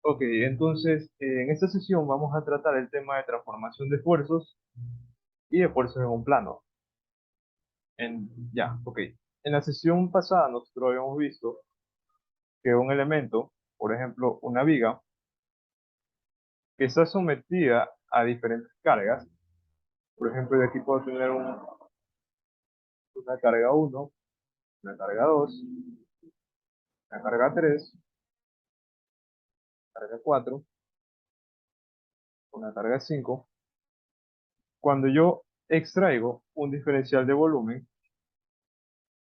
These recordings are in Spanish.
Ok, entonces en esta sesión vamos a tratar el tema de transformación de esfuerzos y de fuerzas en un plano. Ok. En la sesión pasada nosotros habíamos visto que un elemento, por ejemplo, una viga, que está sometida a diferentes cargas. Por ejemplo, yo aquí puedo tener una carga 1, una carga 2, una carga 3, carga 4, una carga 5. Cuando yo extraigo un diferencial de volumen,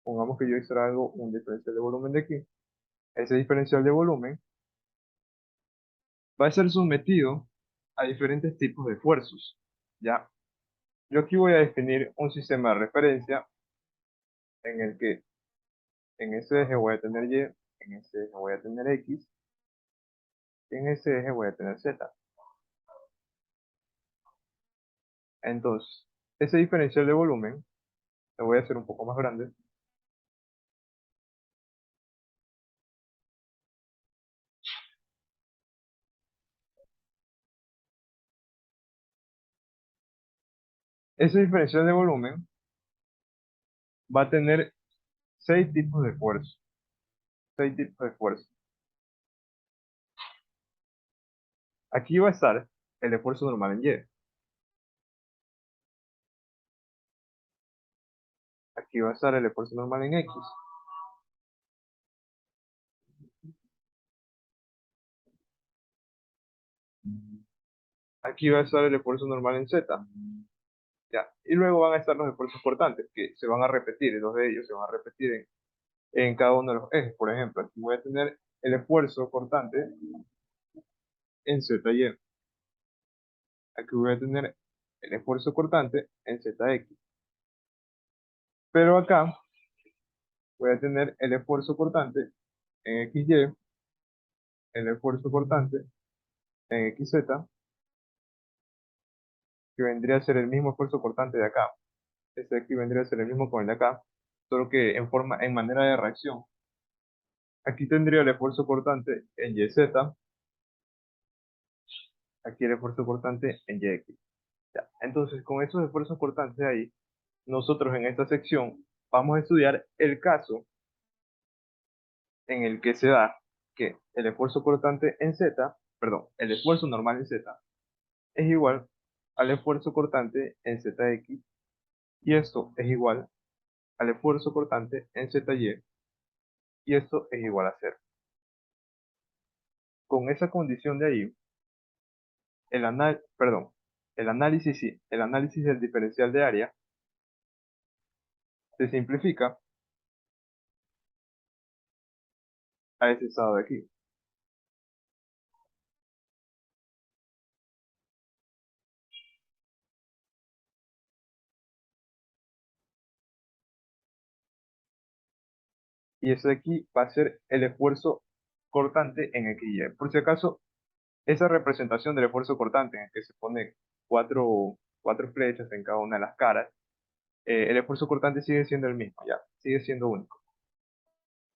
pongamos que yo extraigo un diferencial de volumen de aquí, ese diferencial de volumen va a ser sometido a diferentes tipos de esfuerzos. ¿Ya? Yo aquí voy a definir un sistema de referencia en el que en ese eje voy a tener Y, en ese eje voy a tener X, y en ese eje voy a tener Z. Entonces, ese diferencial de volumen lo voy a hacer un poco más grande. Ese diferencial de volumen va a tener seis tipos de esfuerzo. Seis tipos de esfuerzo. Aquí va a estar el esfuerzo normal en Y. Aquí va a estar el esfuerzo normal en X. Aquí va a estar el esfuerzo normal en Z. Ya. Y luego van a estar los esfuerzos cortantes, que se van a repetir, dos de ellos se van a repetir en cada uno de los ejes. Por ejemplo, aquí voy a tener el esfuerzo cortante en ZY. Aquí voy a tener el esfuerzo cortante en ZX. Pero acá voy a tener el esfuerzo cortante en XY, el esfuerzo cortante en XZ, que vendría a ser el mismo esfuerzo cortante de acá. Este de aquí vendría a ser el mismo con el de acá, solo que en manera de reacción. Aquí tendría el esfuerzo cortante en YZ, aquí el esfuerzo cortante en YX. Ya. Entonces, con esos esfuerzos cortantes ahí, nosotros en esta sección vamos a estudiar el caso en el que se da que el esfuerzo cortante en Z, perdón, el esfuerzo normal en Z es igual al esfuerzo cortante en ZX y esto es igual al esfuerzo cortante en ZY y esto es igual a cero. Con esa condición de ahí, el análisis, sí, el análisis del diferencial de área se simplifica a ese estado de aquí. Y ese de aquí va a ser el esfuerzo cortante en XY. Por si acaso, esa representación del esfuerzo cortante en el que se pone cuatro flechas en cada una de las caras, el esfuerzo cortante sigue siendo el mismo, ya, sigue siendo único.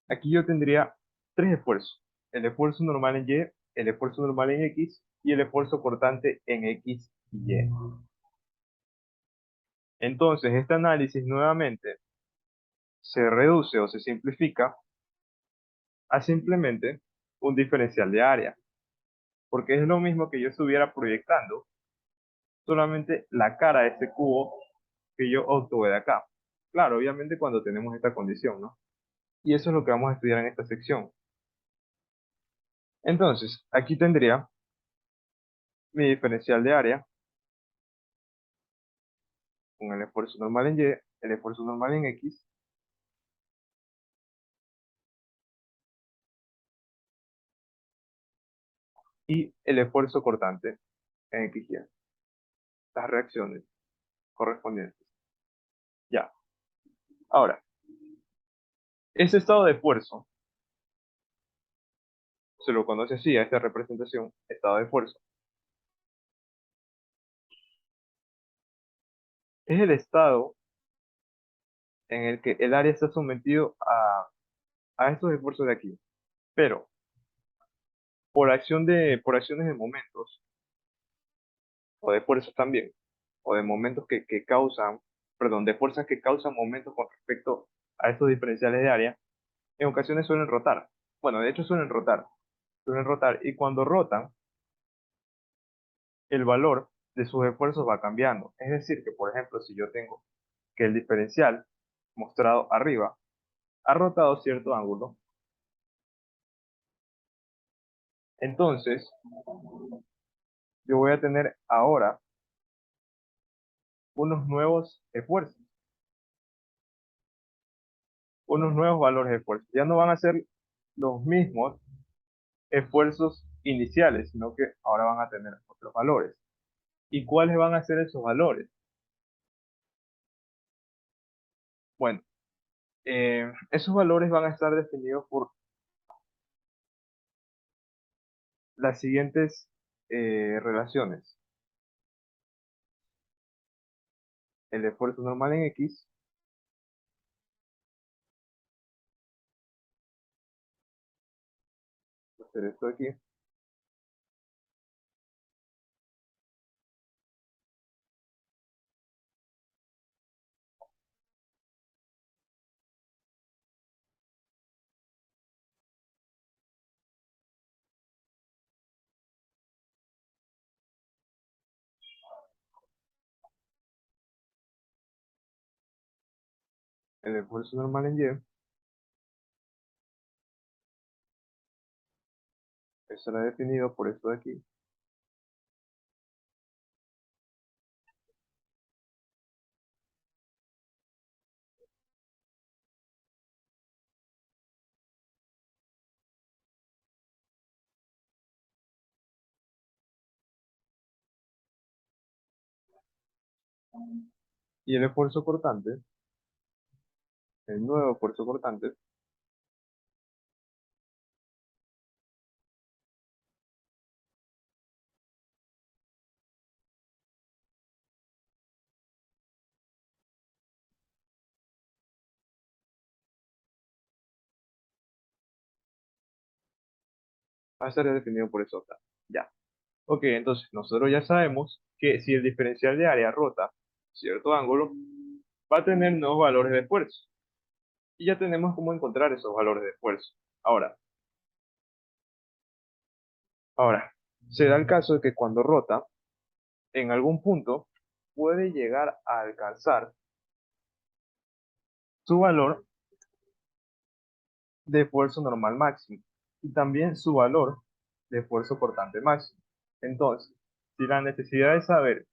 Aquí yo tendría tres esfuerzos: el esfuerzo normal en Y, el esfuerzo normal en X y el esfuerzo cortante en X y Y. Entonces, este análisis nuevamente se reduce o se simplifica a simplemente un diferencial de área, porque es lo mismo que yo estuviera proyectando, solamente la cara de este cubo que yo obtuve de acá. Claro, obviamente cuando tenemos esta condición, ¿no? Y eso es lo que vamos a estudiar en esta sección. Entonces, aquí tendría mi diferencial de área con el esfuerzo normal en Y, el esfuerzo normal en X y el esfuerzo cortante en X y Y. Las reacciones correspondientes. Ya. Ahora, ese estado de esfuerzo se lo conoce así a esta representación, estado de esfuerzo. Es el estado en el que el área está sometido a estos esfuerzos de aquí. Pero por acciones de momentos, o de fuerzas también, o de momentos que causan, perdón, de fuerzas que causan momentos con respecto a estos diferenciales de área, en ocasiones suelen rotar. Bueno, de hecho suelen rotar, y cuando rotan, el valor de sus esfuerzos va cambiando. Es decir, que por ejemplo, si yo tengo que el diferencial mostrado arriba ha rotado cierto ángulo, entonces yo voy a tener ahora unos nuevos esfuerzos, unos nuevos valores de esfuerzo. Ya no van a ser los mismos esfuerzos iniciales, sino que ahora van a tener otros valores. ¿Y cuáles van a ser esos valores? Bueno, esos valores van a estar definidos por las siguientes relaciones. El esfuerzo normal en X, voy a hacer esto aquí, el esfuerzo normal en Y, eso será definido por esto de aquí, y el esfuerzo cortante, el nuevo esfuerzo cortante, va a ser definido por eso acá. Ya. Ok, entonces nosotros ya sabemos que si el diferencial de área rota cierto ángulo, va a tener nuevos valores de esfuerzo. Y ya tenemos cómo encontrar esos valores de esfuerzo. Ahora, ahora, se da el caso de que cuando rota, en algún punto, puede llegar a alcanzar su valor de esfuerzo normal máximo y también su valor de esfuerzo cortante máximo. Entonces, si la necesidad de saber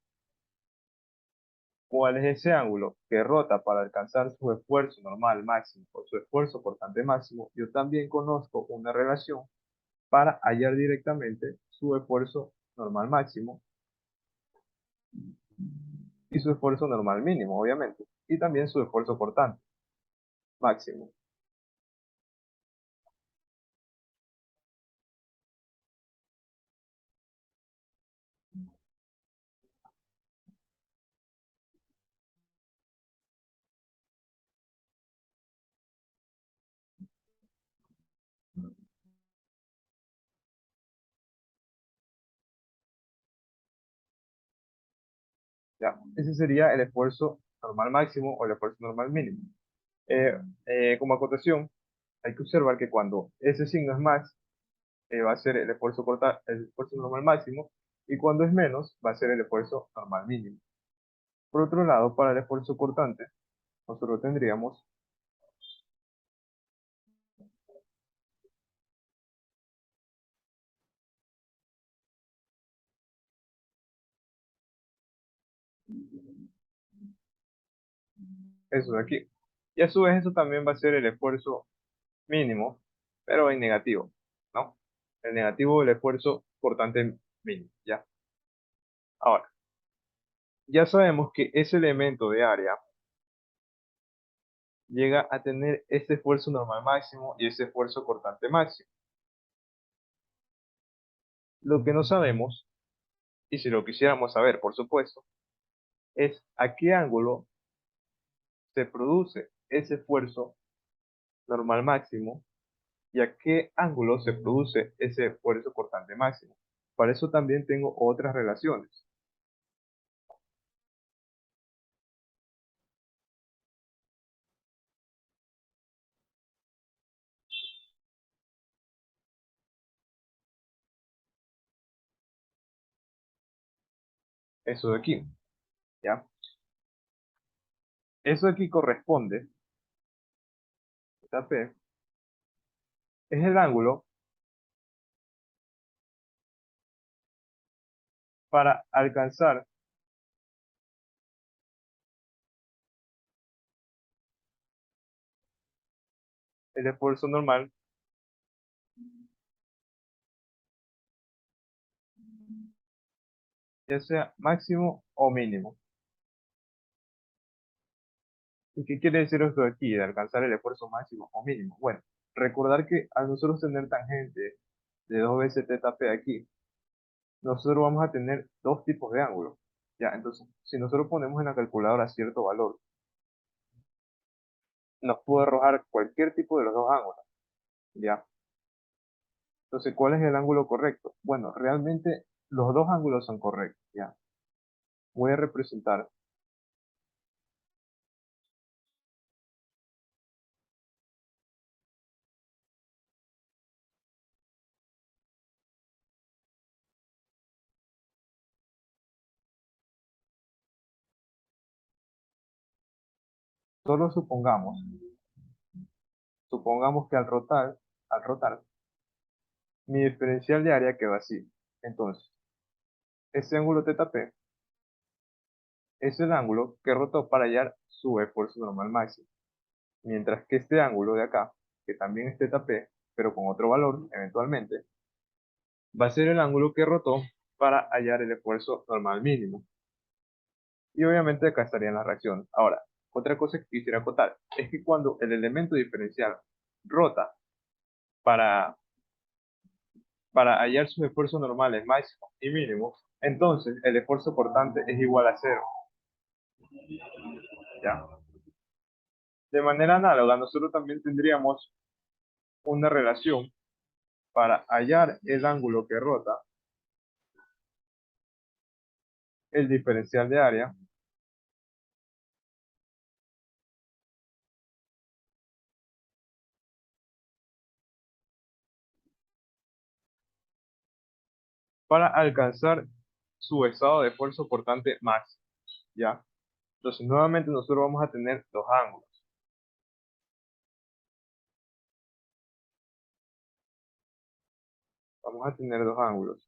cuál es ese ángulo que rota para alcanzar su esfuerzo normal máximo o su esfuerzo cortante máximo, yo también conozco una relación para hallar directamente su esfuerzo normal máximo y su esfuerzo normal mínimo, obviamente, y también su esfuerzo cortante máximo. ¿Ya? Ese sería el esfuerzo normal máximo o el esfuerzo normal mínimo. Eh, como acotación, hay que observar que cuando ese signo es más, va a ser el esfuerzo normal máximo, y cuando es menos, va a ser el esfuerzo normal mínimo. Por otro lado, para el esfuerzo cortante, nosotros tendríamos eso de aquí. Y a su vez eso también va a ser el esfuerzo mínimo, pero en negativo, ¿no? El negativo del esfuerzo cortante mínimo, ¿ya? Ahora, ya sabemos que ese elemento de área llega a tener ese esfuerzo normal máximo y ese esfuerzo cortante máximo. Lo que no sabemos, y si lo quisiéramos saber, por supuesto, es a qué ángulo se produce ese esfuerzo normal máximo y a qué ángulo se produce ese esfuerzo cortante máximo. Para eso también tengo otras relaciones. Eso de aquí, ¿ya? Eso de aquí corresponde, esta P, es el ángulo para alcanzar el esfuerzo normal, ya sea máximo o mínimo. ¿Y qué quiere decir esto de aquí, de alcanzar el esfuerzo máximo o mínimo? Bueno, recordar que al nosotros tener tangente de 2 veces teta P aquí, nosotros vamos a tener dos tipos de ángulos. Ya, entonces, si nosotros ponemos en la calculadora cierto valor, nos puede arrojar cualquier tipo de los dos ángulos. Ya, entonces, ¿cuál es el ángulo correcto? Bueno, realmente los dos ángulos son correctos. Ya, voy a representar, solo supongamos que al rotar, mi diferencial de área quedó así. Entonces, ese ángulo θp es el ángulo que rotó para hallar su esfuerzo normal máximo. Mientras que este ángulo de acá, que también es θp, pero con otro valor eventualmente, va a ser el ángulo que rotó para hallar el esfuerzo normal mínimo. Y obviamente acá estarían las reacciones. Ahora, otra cosa que quisiera acotar es que cuando el elemento diferencial rota para, para hallar sus esfuerzos normales máximos y mínimos, entonces el esfuerzo cortante es igual a cero. ¿Ya? De manera análoga, nosotros también tendríamos una relación para hallar el ángulo que rota, el diferencial de área, para alcanzar su estado de esfuerzo cortante máximo. ¿Ya? Entonces, nuevamente nosotros vamos a tener dos ángulos. Vamos a tener dos ángulos.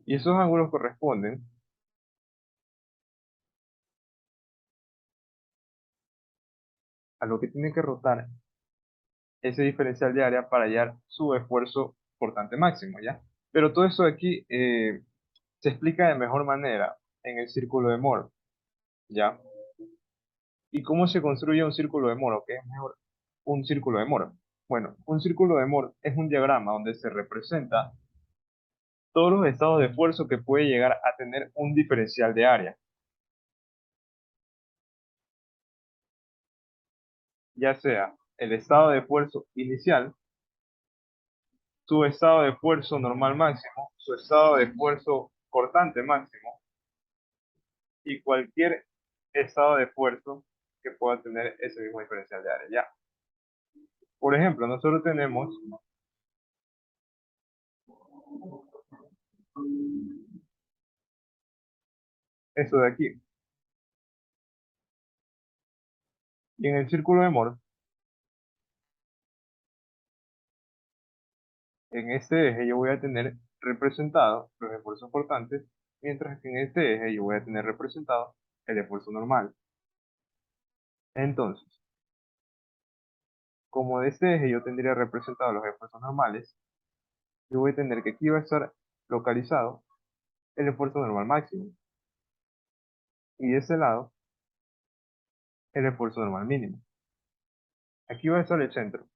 Y esos ángulos corresponden a lo que tiene que rotar ese diferencial de área para hallar su esfuerzo cortante máximo, ¿ya? Pero todo eso de aquí se explica de mejor manera en el círculo de Moore, ¿ya? ¿Y cómo se construye un círculo de Moore? ¿Qué es mejor un círculo de Moore? Bueno, un círculo de Moore es un diagrama donde se representa todos los estados de esfuerzo que puede llegar a tener un diferencial de área, ya sea el estado de esfuerzo inicial, su estado de esfuerzo normal máximo, su estado de esfuerzo cortante máximo y cualquier estado de esfuerzo que pueda tener ese mismo diferencial de área. Ya. Por ejemplo, nosotros tenemos eso de aquí. Y en el círculo de Moore, en este eje yo voy a tener representado los esfuerzos cortantes, mientras que en este eje yo voy a tener representado el esfuerzo normal. Entonces, como de este eje yo tendría representado los esfuerzos normales, yo voy a tener que aquí va a estar localizado el esfuerzo normal máximo. Y de ese lado, el esfuerzo normal mínimo. Aquí va a estar el centro.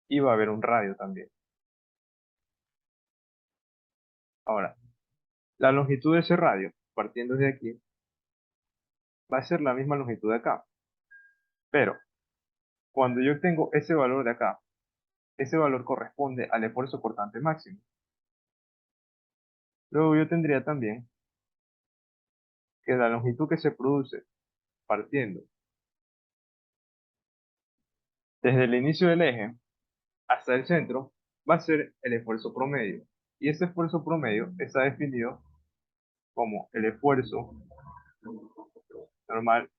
Y va a haber un radio también. Ahora, la longitud de ese radio, partiendo de aquí, va a ser la misma longitud de acá. Pero, cuando yo tengo ese valor de acá, ese valor corresponde al esfuerzo cortante máximo. Luego yo tendría también que la longitud que se produce partiendo desde el inicio del eje hasta el centro va a ser el esfuerzo promedio. Y ese esfuerzo promedio está definido como el esfuerzo normal,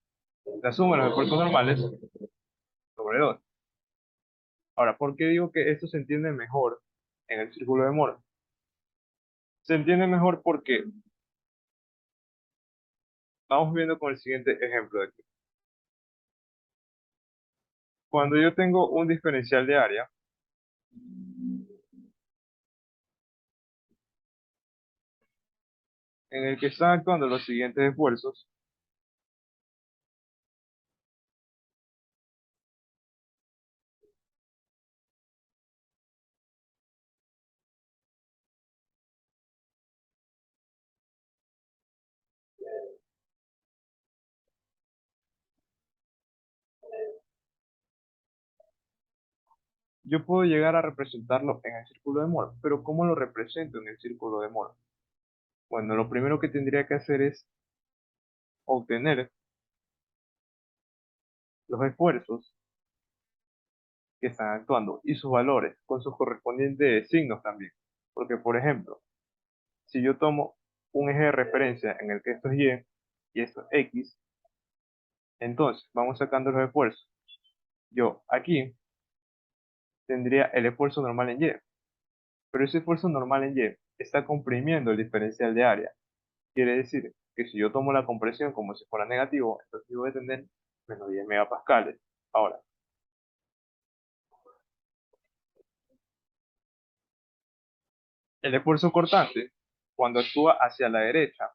la suma de los esfuerzos normales sobre 2. Ahora, ¿por qué digo que esto se entiende mejor en el círculo de Moore? Se entiende mejor porque vamos viendo con el siguiente ejemplo de aquí. Cuando yo tengo un diferencial de área, en el que están actuando los siguientes esfuerzos, yo puedo llegar a representarlo en el círculo de Moore. Pero ¿cómo lo represento en el círculo de Moore? Bueno, lo primero que tendría que hacer es obtener los esfuerzos que están actuando y sus valores con sus correspondientes signos también. Porque, por ejemplo, si yo tomo un eje de referencia en el que esto es y esto es X, entonces vamos sacando los esfuerzos. Yo aquí tendría el esfuerzo normal en Y, pero ese esfuerzo normal en Y está comprimiendo el diferencial de área. Quiere decir que si yo tomo la compresión como si fuera negativo, entonces yo voy a tener menos 10 megapascales. Ahora, el esfuerzo cortante, cuando actúa hacia la derecha,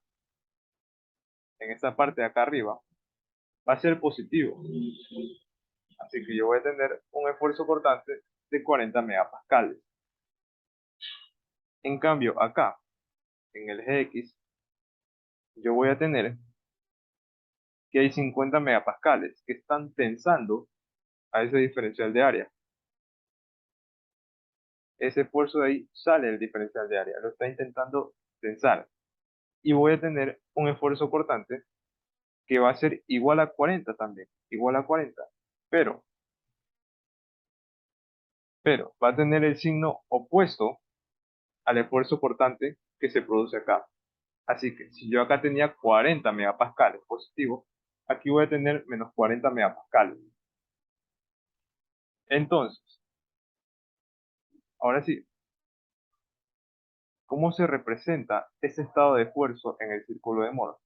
en esta parte de acá arriba, va a ser positivo. Así que yo voy a tener un esfuerzo cortante de 40 megapascales. En cambio, acá, en el eje X, yo voy a tener que hay 50 megapascales que están tensando a ese diferencial de área. Ese esfuerzo de ahí sale del diferencial de área, lo está intentando tensar. Y voy a tener un esfuerzo cortante que va a ser igual a 40 también, igual a 40. Pero, pero va a tener el signo opuesto al esfuerzo cortante que se produce acá. Así que si yo acá tenía 40 megapascales positivo, aquí voy a tener menos 40 megapascales. Entonces, ahora sí, ¿cómo se representa ese estado de esfuerzo en el círculo de Moore?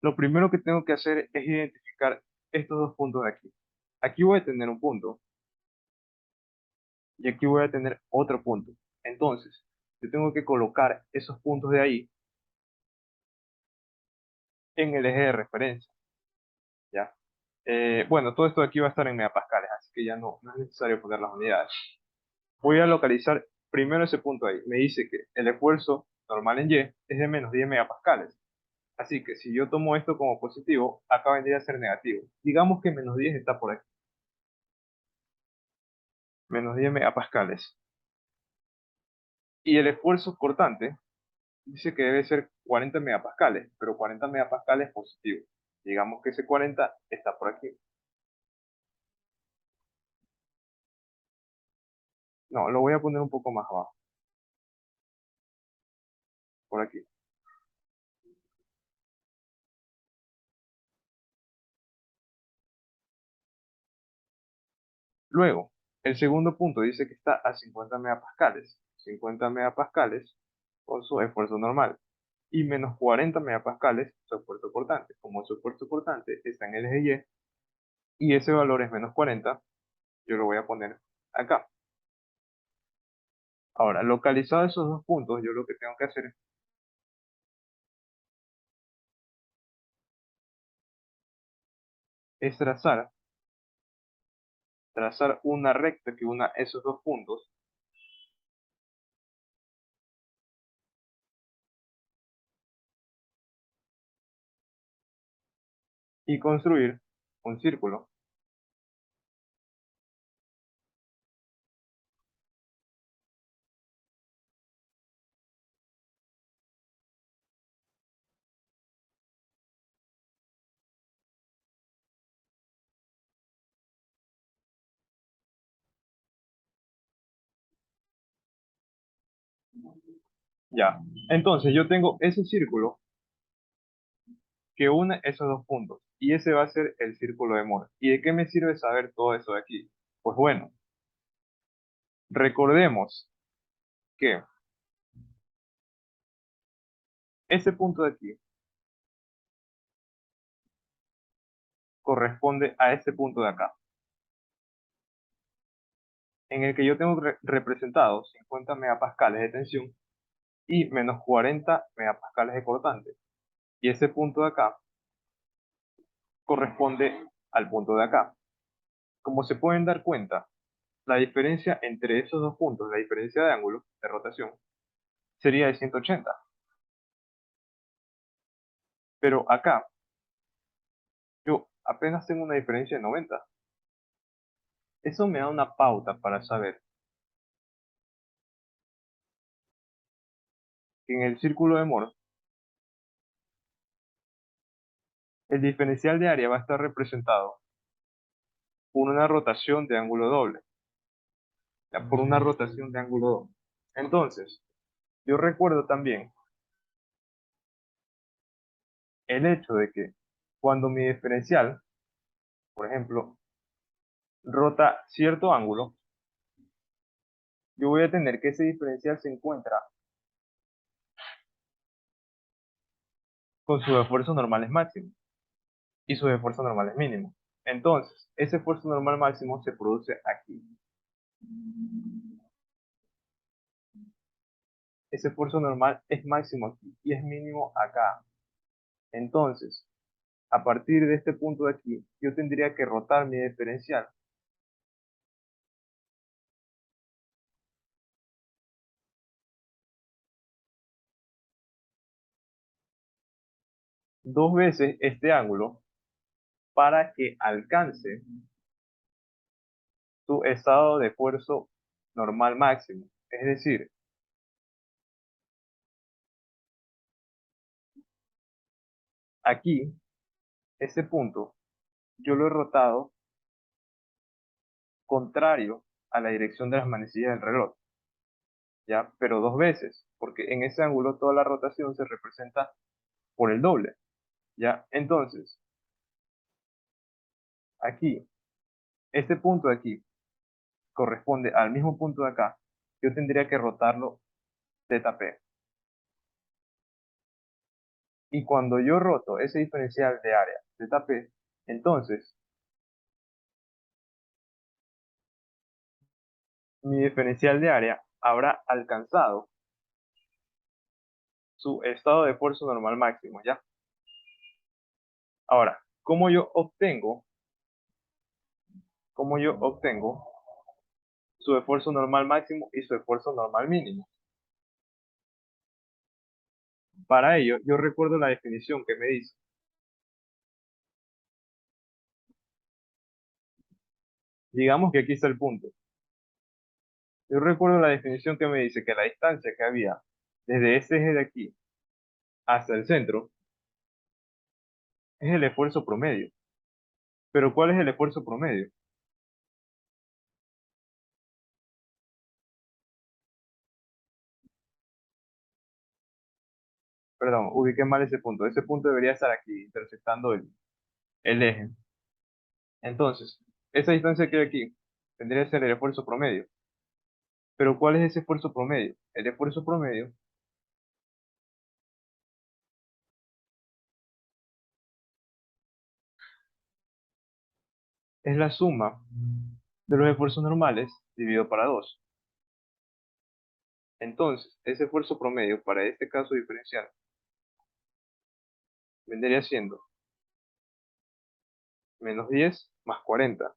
Lo primero que tengo que hacer es identificar estos dos puntos de aquí. Aquí voy a tener un punto y aquí voy a tener otro punto. Entonces, yo tengo que colocar esos puntos de ahí en el eje de referencia, ¿ya? Bueno, todo esto de aquí va a estar en megapascales, así que ya no es necesario poner las unidades. Voy a localizar primero ese punto ahí. Me dice que el esfuerzo normal en Y es de menos 10 megapascales. Así que si yo tomo esto como positivo, acá vendría a ser negativo. Digamos que menos 10 está por aquí. Menos 10 megapascales. Y el esfuerzo cortante dice que debe ser 40 megapascales, pero 40 megapascales positivo. Digamos que ese 40 está por aquí. No, lo voy a poner un poco más abajo, por aquí. Luego, El segundo punto dice que está a 50 megapascales. 50 megapascales con su esfuerzo normal. Y menos 40 megapascales su esfuerzo cortante. Como su esfuerzo cortante está en el eje Y ese valor es menos 40, yo lo voy a poner acá. Ahora, localizados esos dos puntos, yo lo que tengo que hacer es trazar una recta que una esos dos puntos y construir un círculo. Ya. Entonces, yo tengo ese círculo que une esos dos puntos. Y ese va a ser el círculo de Moore. ¿Y de qué me sirve saber todo eso de aquí? Pues bueno, recordemos que ese punto de aquí corresponde a ese punto de acá, en el que yo tengo representado 50 megapascales de tensión y menos 40 megapascales de cortante. Y ese punto de acá corresponde al punto de acá. Como se pueden dar cuenta, la diferencia entre esos dos puntos, la diferencia de ángulo de rotación, sería de 180. Pero acá yo apenas tengo una diferencia de 90. Eso me da una pauta para saber que en el círculo de Moore, el diferencial de área va a estar representado por una rotación de ángulo doble. Ya, por una rotación de ángulo doble. Entonces, yo recuerdo también el hecho de que cuando mi diferencial, por ejemplo, rota cierto ángulo, yo voy a tener que ese diferencial se encuentra con sus esfuerzos normales máximos y sus esfuerzos normales mínimos. Entonces, ese esfuerzo normal máximo se produce aquí. Ese esfuerzo normal es máximo aquí y es mínimo acá. Entonces, a partir de este punto de aquí, yo tendría que rotar mi diferencial dos veces este ángulo para que alcance su estado de esfuerzo normal máximo. Es decir, aquí, ese punto, yo lo he rotado contrario a la dirección de las manecillas del reloj, ¿ya? Pero dos veces, porque en ese ángulo toda la rotación se representa por el doble, ¿ya? Entonces, aquí, este punto de aquí corresponde al mismo punto de acá, yo tendría que rotarlo θp. Y cuando yo roto ese diferencial de área θp, entonces mi diferencial de área habrá alcanzado su estado de esfuerzo normal máximo, ¿ya? Ahora, cómo yo obtengo su esfuerzo normal máximo y su esfuerzo normal mínimo? Para ello, yo recuerdo la definición que me dice, digamos que aquí está el punto. Yo recuerdo la definición que me dice que la distancia que había desde este eje de aquí hasta el centro es el esfuerzo promedio. Pero ¿cuál es el esfuerzo promedio? Perdón, ubiqué mal ese punto. Ese punto debería estar aquí, intersectando el eje. Entonces, esa distancia que hay aquí vendría a ser el esfuerzo promedio. Pero ¿cuál es ese esfuerzo promedio? El esfuerzo promedio es la suma de los esfuerzos normales dividido para 2. Entonces, ese esfuerzo promedio para este caso diferencial vendría siendo menos 10 más 40.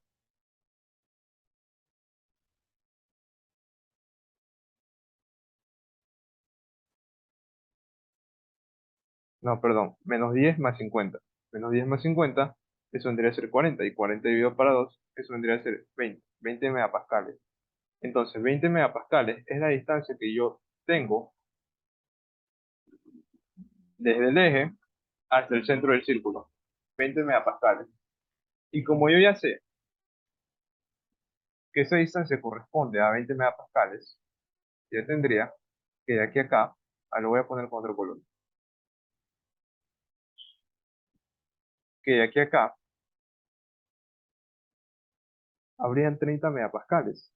No, perdón, menos 10 más 50. Menos 10 más 50, eso vendría a ser 40. Y 40 dividido para 2, eso vendría a ser 20. 20 megapascales. Entonces, 20 megapascales es la distancia que yo tengo desde el eje hasta el centro del círculo. 20 megapascales. Y como yo ya sé que esa distancia corresponde a 20 megapascales, yo tendría que de aquí a acá, lo voy a poner con otro color, que de aquí a acá habrían 30 megapascales.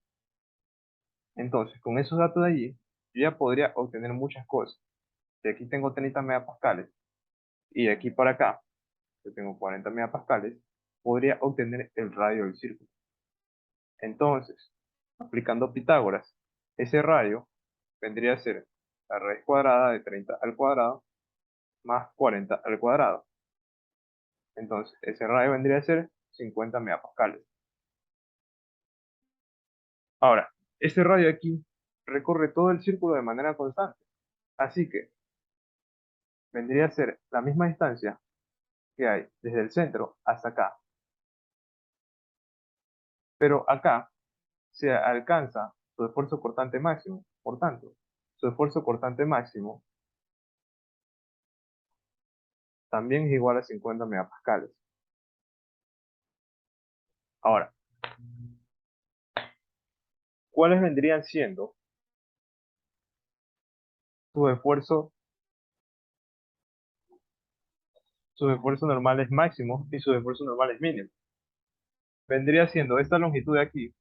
Entonces, con esos datos de allí, yo ya podría obtener muchas cosas. De aquí tengo 30 megapascales y de aquí para acá, yo tengo 40 megapascales, podría obtener el radio del círculo. Entonces, aplicando Pitágoras, ese radio vendría a ser la raíz cuadrada de 30 al cuadrado más 40 al cuadrado. Entonces, ese radio vendría a ser 50 megapascales. Ahora, ese radio aquí recorre todo el círculo de manera constante. Así que vendría a ser la misma distancia que hay desde el centro hasta acá. Pero acá se alcanza su esfuerzo cortante máximo. Por tanto, su esfuerzo cortante máximo también es igual a 50 megapascales. Ahora, ¿cuáles vendrían siendo sus esfuerzos, sus esfuerzos normales máximos y sus esfuerzos normales mínimos? Vendría siendo esta longitud de aquí,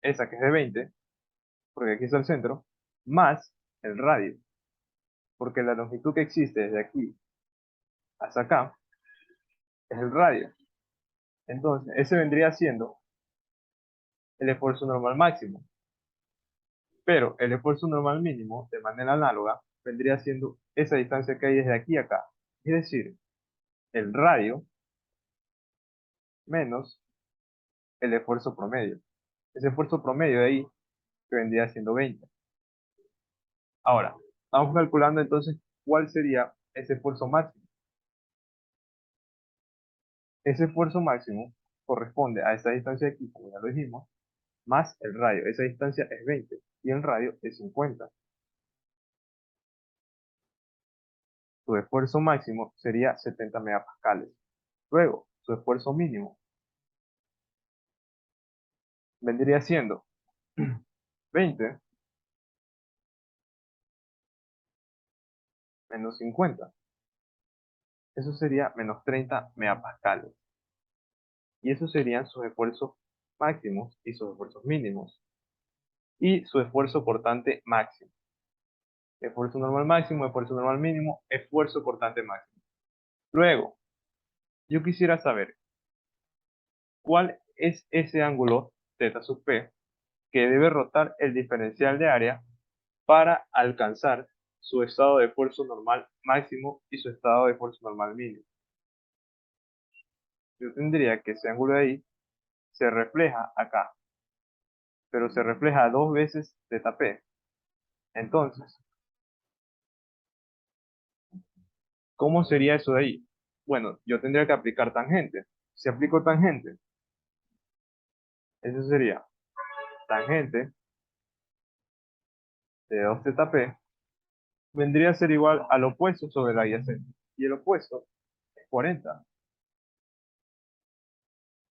esa que es de 20, porque aquí está el centro, más el radio, porque la longitud que existe desde aquí hasta acá es el radio. Entonces, ese vendría siendo el esfuerzo normal máximo. Pero el esfuerzo normal mínimo, de manera análoga, vendría siendo esa distancia que hay desde aquí a acá. Es decir, el radio menos el esfuerzo promedio. Ese esfuerzo promedio de ahí que vendría siendo 20. Ahora, estamos calculando entonces cuál sería ese esfuerzo máximo. Ese esfuerzo máximo corresponde a esta distancia de aquí, como ya lo dijimos, más el radio. Esa distancia es 20 y el radio es 50. Su esfuerzo máximo sería 70 megapascales. Luego, su esfuerzo mínimo vendría siendo 20 menos 50. Eso sería menos 30 megapascales. Y esos serían sus esfuerzos máximos y sus esfuerzos mínimos. Y su esfuerzo cortante máximo. Esfuerzo normal máximo, esfuerzo normal mínimo, esfuerzo cortante máximo. Luego, yo quisiera saber cuál es ese ángulo θ sub p que debe rotar el diferencial de área para alcanzar su estado de esfuerzo normal máximo y su estado de esfuerzo normal mínimo. Yo tendría que ese ángulo de ahí se refleja acá, pero se refleja dos veces θp. Entonces, ¿cómo sería eso de ahí? Bueno, yo tendría que aplicar tangente. Si aplico tangente, eso sería tangente de 2θp, vendría a ser igual al opuesto sobre el adyacente. Y el opuesto es 40.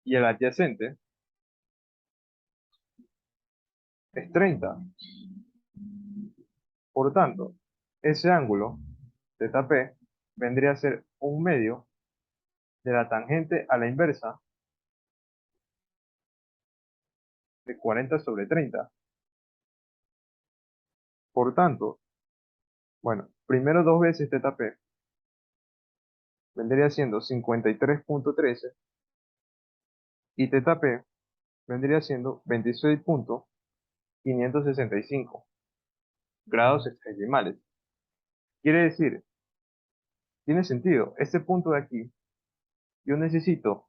Y el adyacente es 30. Por tanto, ese ángulo, θp, vendría a ser un medio de la tangente a la inversa de 40 sobre 30. Por tanto, bueno, primero 2 veces θp vendría siendo 53.13 y θp vendría siendo 26.565 grados hexagesimales. Quiere decir, tiene sentido, este punto de aquí, yo necesito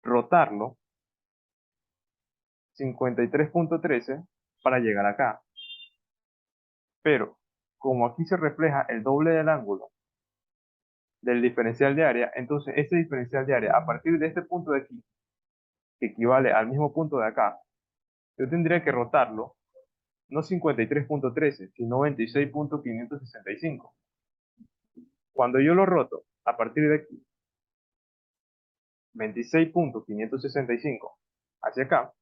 rotarlo 53.13 para llegar acá. Pero, como aquí se refleja el doble del ángulo del diferencial de área, entonces este diferencial de área, a partir de este punto de aquí, que equivale al mismo punto de acá, yo tendría que rotarlo, no 53.13, sino 26.565. Cuando yo lo roto, a partir de aquí, 26.565 hacia acá,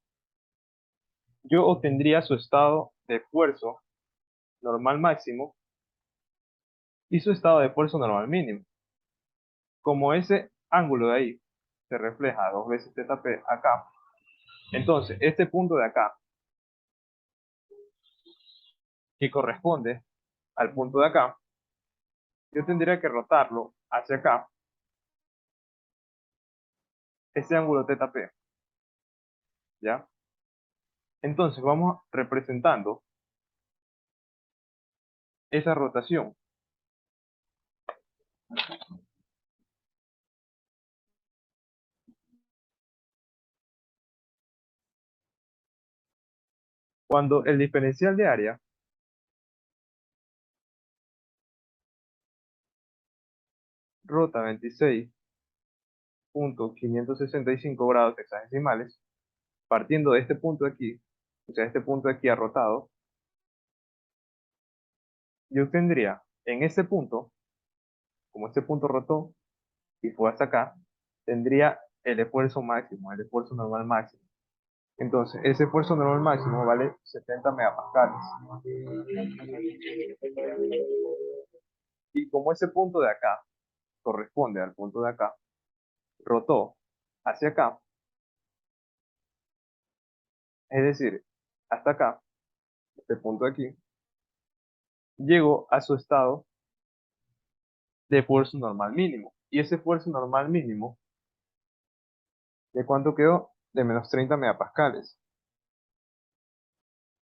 yo obtendría su estado de esfuerzo normal máximo y su estado de esfuerzo normal mínimo. Como ese ángulo de ahí se refleja 2 veces θp acá, entonces este punto de acá, que corresponde al punto de acá, yo tendría que rotarlo hacia acá, ese ángulo θp, ¿ya? Entonces vamos representando esa rotación. Cuando el diferencial de área rota 26.565 grados hexagesimales, partiendo de este punto de aquí, o sea, este punto de aquí ha rotado, yo tendría en este punto, como este punto rotó y fue hasta acá, tendría el esfuerzo máximo, el esfuerzo normal máximo. Entonces, ese esfuerzo normal máximo vale 70 megapascales. Y como ese punto de acá corresponde al punto de acá, rotó hacia acá, es decir, hasta acá, este punto de aquí, llegó a su estado de esfuerzo normal mínimo. Y ese esfuerzo normal mínimo, ¿de cuánto quedó? De menos 30 megapascales.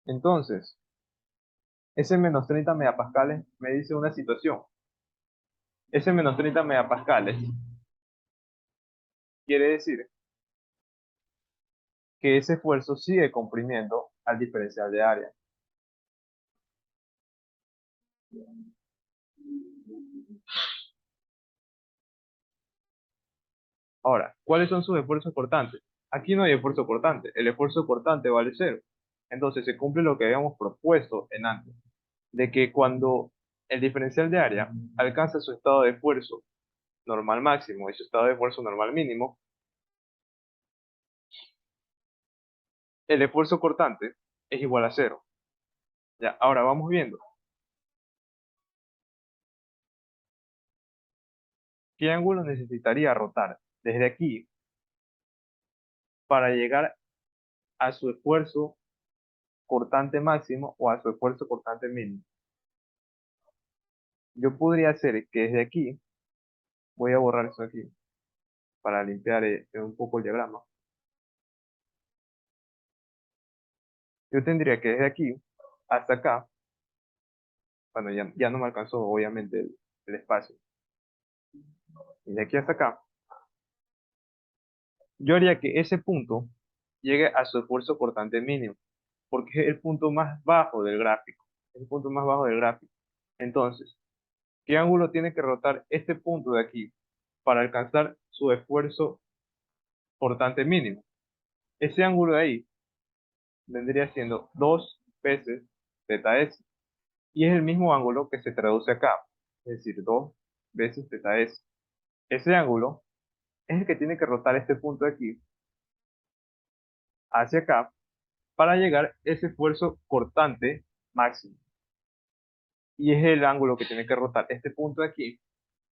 Entonces, ese menos 30 megapascales me dice una situación. Ese menos 30 megapascales quiere decir que ese esfuerzo sigue comprimiendo al diferencial de área. Ahora, ¿cuáles son sus esfuerzos cortantes? Aquí no hay esfuerzo cortante, el esfuerzo cortante vale cero. Entonces se cumple lo que habíamos propuesto en antes, de que cuando el diferencial de área alcanza su estado de esfuerzo normal máximo y su estado de esfuerzo normal mínimo, el esfuerzo cortante es igual a cero. Ya, ahora vamos viendo qué ángulo necesitaría rotar desde aquí para llegar a su esfuerzo cortante máximo o a su esfuerzo cortante mínimo. Yo podría hacer que desde aquí, voy a borrar eso aquí para limpiar un poco el diagrama. Yo tendría que desde aquí hasta acá, bueno, ya no me alcanzó obviamente el espacio, y de aquí hasta acá, yo haría que ese punto llegue a su esfuerzo cortante mínimo, porque es el punto más bajo del gráfico, es el punto más bajo del gráfico. Entonces, ¿qué ángulo tiene que rotar este punto de aquí para alcanzar su esfuerzo cortante mínimo? Ese ángulo de ahí vendría siendo 2 veces θs, y es el mismo ángulo que se traduce acá, es decir, 2 veces θs. Ese ángulo es el que tiene que rotar este punto de aquí hacia acá para llegar a ese esfuerzo cortante máximo. Y es el ángulo que tiene que rotar este punto de aquí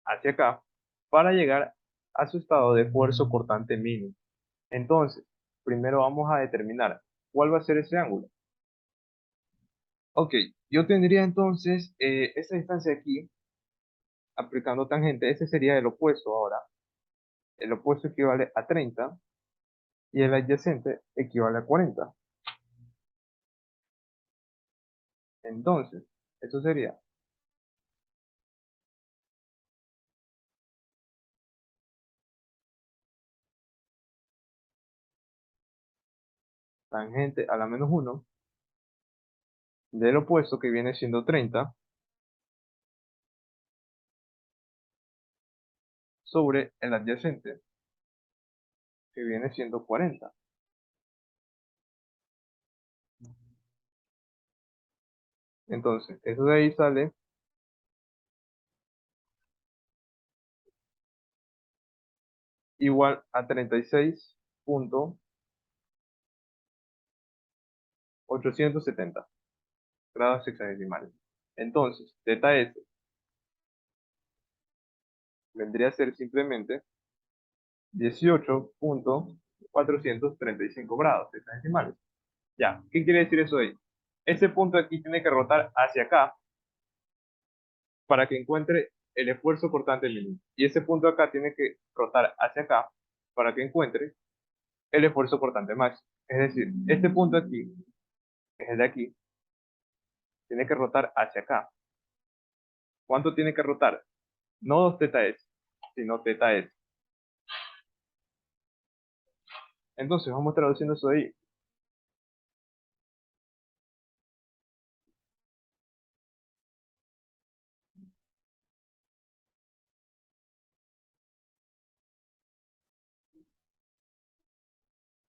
hacia acá para llegar a su estado de esfuerzo cortante mínimo. Entonces, primero vamos a determinar ¿cuál va a ser ese ángulo? Ok, yo tendría entonces esta distancia aquí, aplicando tangente, ese sería el opuesto ahora. El opuesto equivale a 30 y el adyacente equivale a 40. Entonces, eso sería tangente a la menos 1 del opuesto que viene siendo 30 sobre el adyacente que viene siendo 40. Entonces, eso de ahí sale igual a 36.870 grados hexadesimales. Entonces, θ s vendría a ser simplemente 18.435 grados hexadesimales. Ya, ¿qué quiere decir eso de ahí? Ese punto aquí tiene que rotar hacia acá para que encuentre el esfuerzo cortante mínimo. Y ese punto acá tiene que rotar hacia acá para que encuentre el esfuerzo cortante máximo. Es decir, este punto aquí, que es el de aquí, tiene que rotar hacia acá. ¿Cuánto tiene que rotar? No 2 θs, sino θs. Entonces, vamos traduciendo eso de ahí.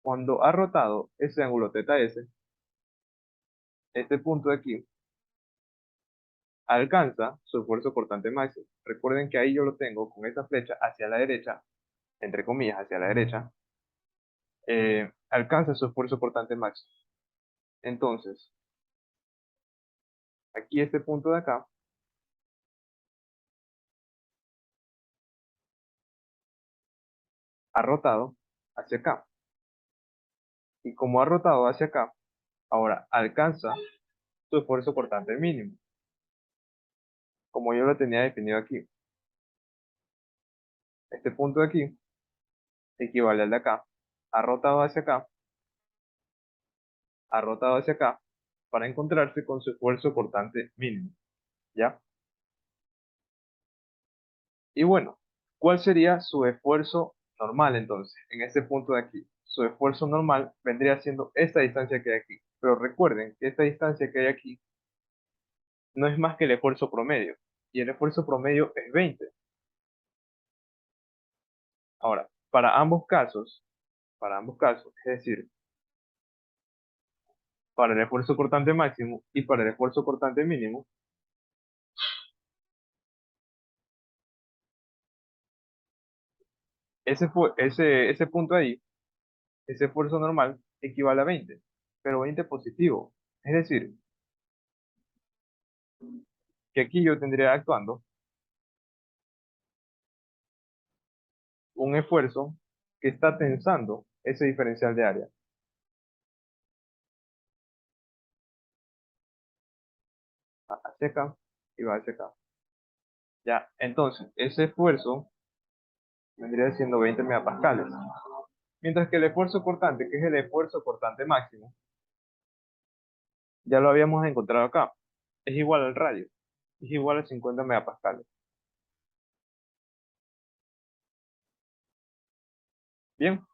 Cuando ha rotado ese ángulo θs, este punto de aquí alcanza su esfuerzo cortante máximo. Recuerden que ahí yo lo tengo con esta flecha hacia la derecha, entre comillas, hacia la derecha, alcanza su esfuerzo cortante máximo. Entonces, aquí este punto de acá ha rotado hacia acá. Y como ha rotado hacia acá, ahora alcanza su esfuerzo cortante mínimo, como yo lo tenía definido aquí. Este punto de aquí equivale al de acá. Ha rotado hacia acá, ha rotado hacia acá, para encontrarse con su esfuerzo cortante mínimo. ¿Ya? Y bueno, ¿cuál sería su esfuerzo normal entonces? En este punto de aquí. Su esfuerzo normal vendría siendo esta distancia que hay aquí. Pero recuerden que esta distancia que hay aquí no es más que el esfuerzo promedio. Y el esfuerzo promedio es 20. Ahora, para ambos casos, es decir, para el esfuerzo cortante máximo y para el esfuerzo cortante mínimo, ese punto ahí, ese esfuerzo normal, equivale a 20, pero 20 positivo. Es decir, que aquí yo tendría actuando un esfuerzo que está tensando ese diferencial de área. Va hacia acá y va hacia acá. Ya, entonces, ese esfuerzo vendría siendo 20 megapascales. Mientras que el esfuerzo cortante, que es el esfuerzo cortante máximo, ya lo habíamos encontrado acá. Es igual al radio. Es igual a 50 megapascales. Bien,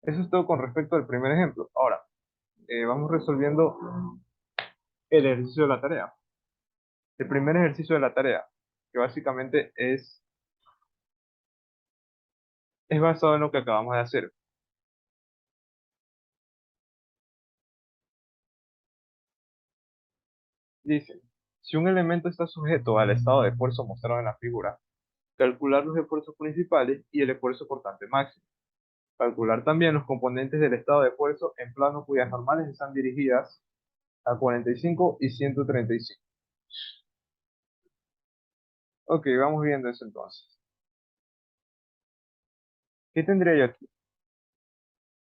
eso es todo con respecto al primer ejemplo. Ahora, vamos resolviendo el ejercicio de la tarea. El primer ejercicio de la tarea, que básicamente es basado en lo que acabamos de hacer. Dice, si un elemento está sujeto al estado de esfuerzo mostrado en la figura, calcular los esfuerzos principales y el esfuerzo cortante máximo. Calcular también los componentes del estado de esfuerzo en planos cuyas normales están dirigidas a 45 y 135. Ok, vamos viendo eso entonces. ¿Qué tendría yo aquí?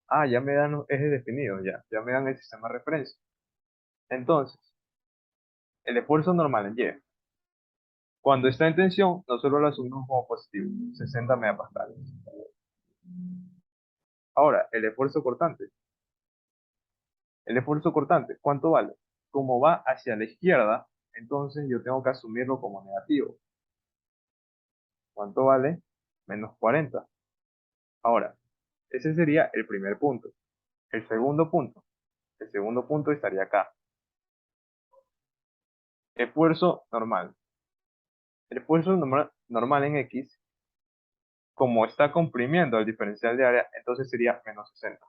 Ah, ya me dan los ejes definidos, ya me dan el sistema de referencia. Entonces, el esfuerzo normal en Y. Cuando está en tensión, nosotros lo asumimos como positivo, 60 megapascales. Ahora, el esfuerzo cortante. El esfuerzo cortante, ¿cuánto vale? Como va hacia la izquierda, entonces yo tengo que asumirlo como negativo. ¿Cuánto vale? Menos 40. Ahora, ese sería el primer punto. El segundo punto. El segundo punto estaría acá. Esfuerzo normal. El esfuerzo normal en X, como está comprimiendo el diferencial de área, entonces sería menos 60.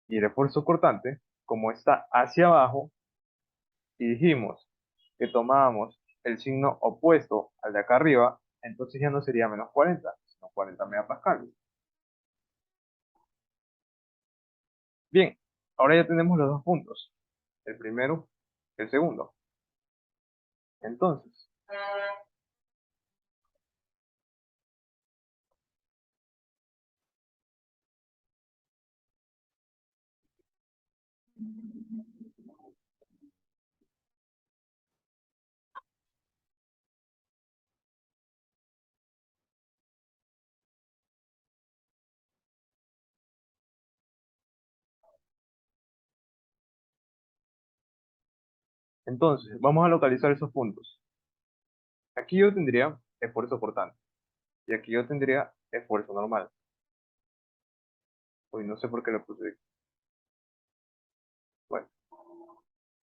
Y el esfuerzo cortante, como está hacia abajo, y dijimos que tomábamos el signo opuesto al de acá arriba, entonces ya no sería menos 40, sino 40 megapascales. Bien, ahora ya tenemos los dos puntos, el primero y el segundo. Entonces, vamos a localizar esos puntos. Aquí yo tendría esfuerzo cortante y aquí yo tendría esfuerzo normal. Uy, no sé por qué lo puse aquí. Bueno,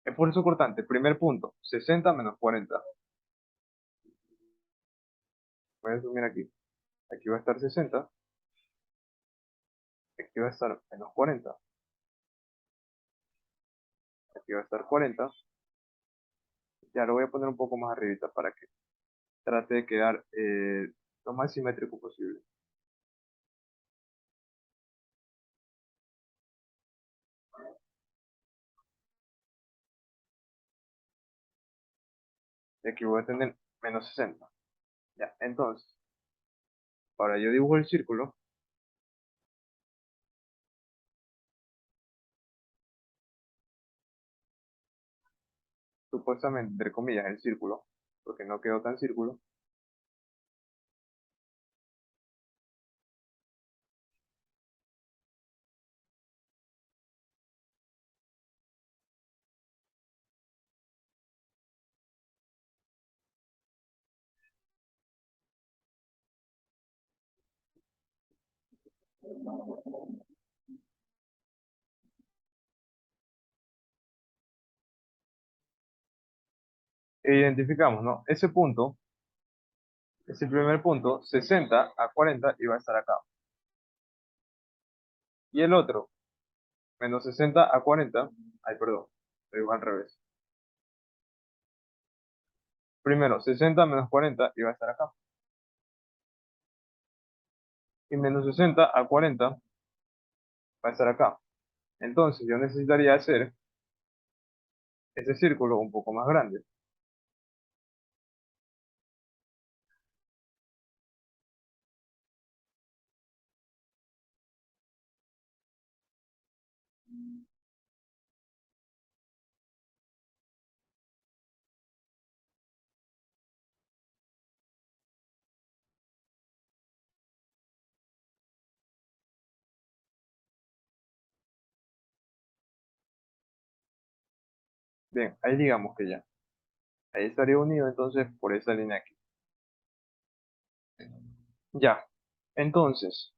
esfuerzo cortante, primer punto, 60 menos 40. Voy a subir aquí. Aquí va a estar 60, aquí va a estar menos 40, aquí va a estar 40. Ya lo voy a poner un poco más arribita para que trate de quedar lo más simétrico posible. Y aquí voy a tener menos 60. Ya, entonces, ahora yo dibujo el círculo. Supuestamente, entre comillas, el círculo, porque no quedó tan círculo. E identificamos, ¿no? Ese punto, ese primer punto, 60 a 40 iba a estar acá. Y el otro, menos 60 a 40, ay, perdón, lo digo al revés. Primero, 60 menos 40 iba a estar acá. Y menos 60 a 40 va a estar acá. Entonces yo necesitaría hacer ese círculo un poco más grande. Bien, ahí digamos que ya. Ahí estaría unido entonces por esa línea aquí. Ya. Entonces,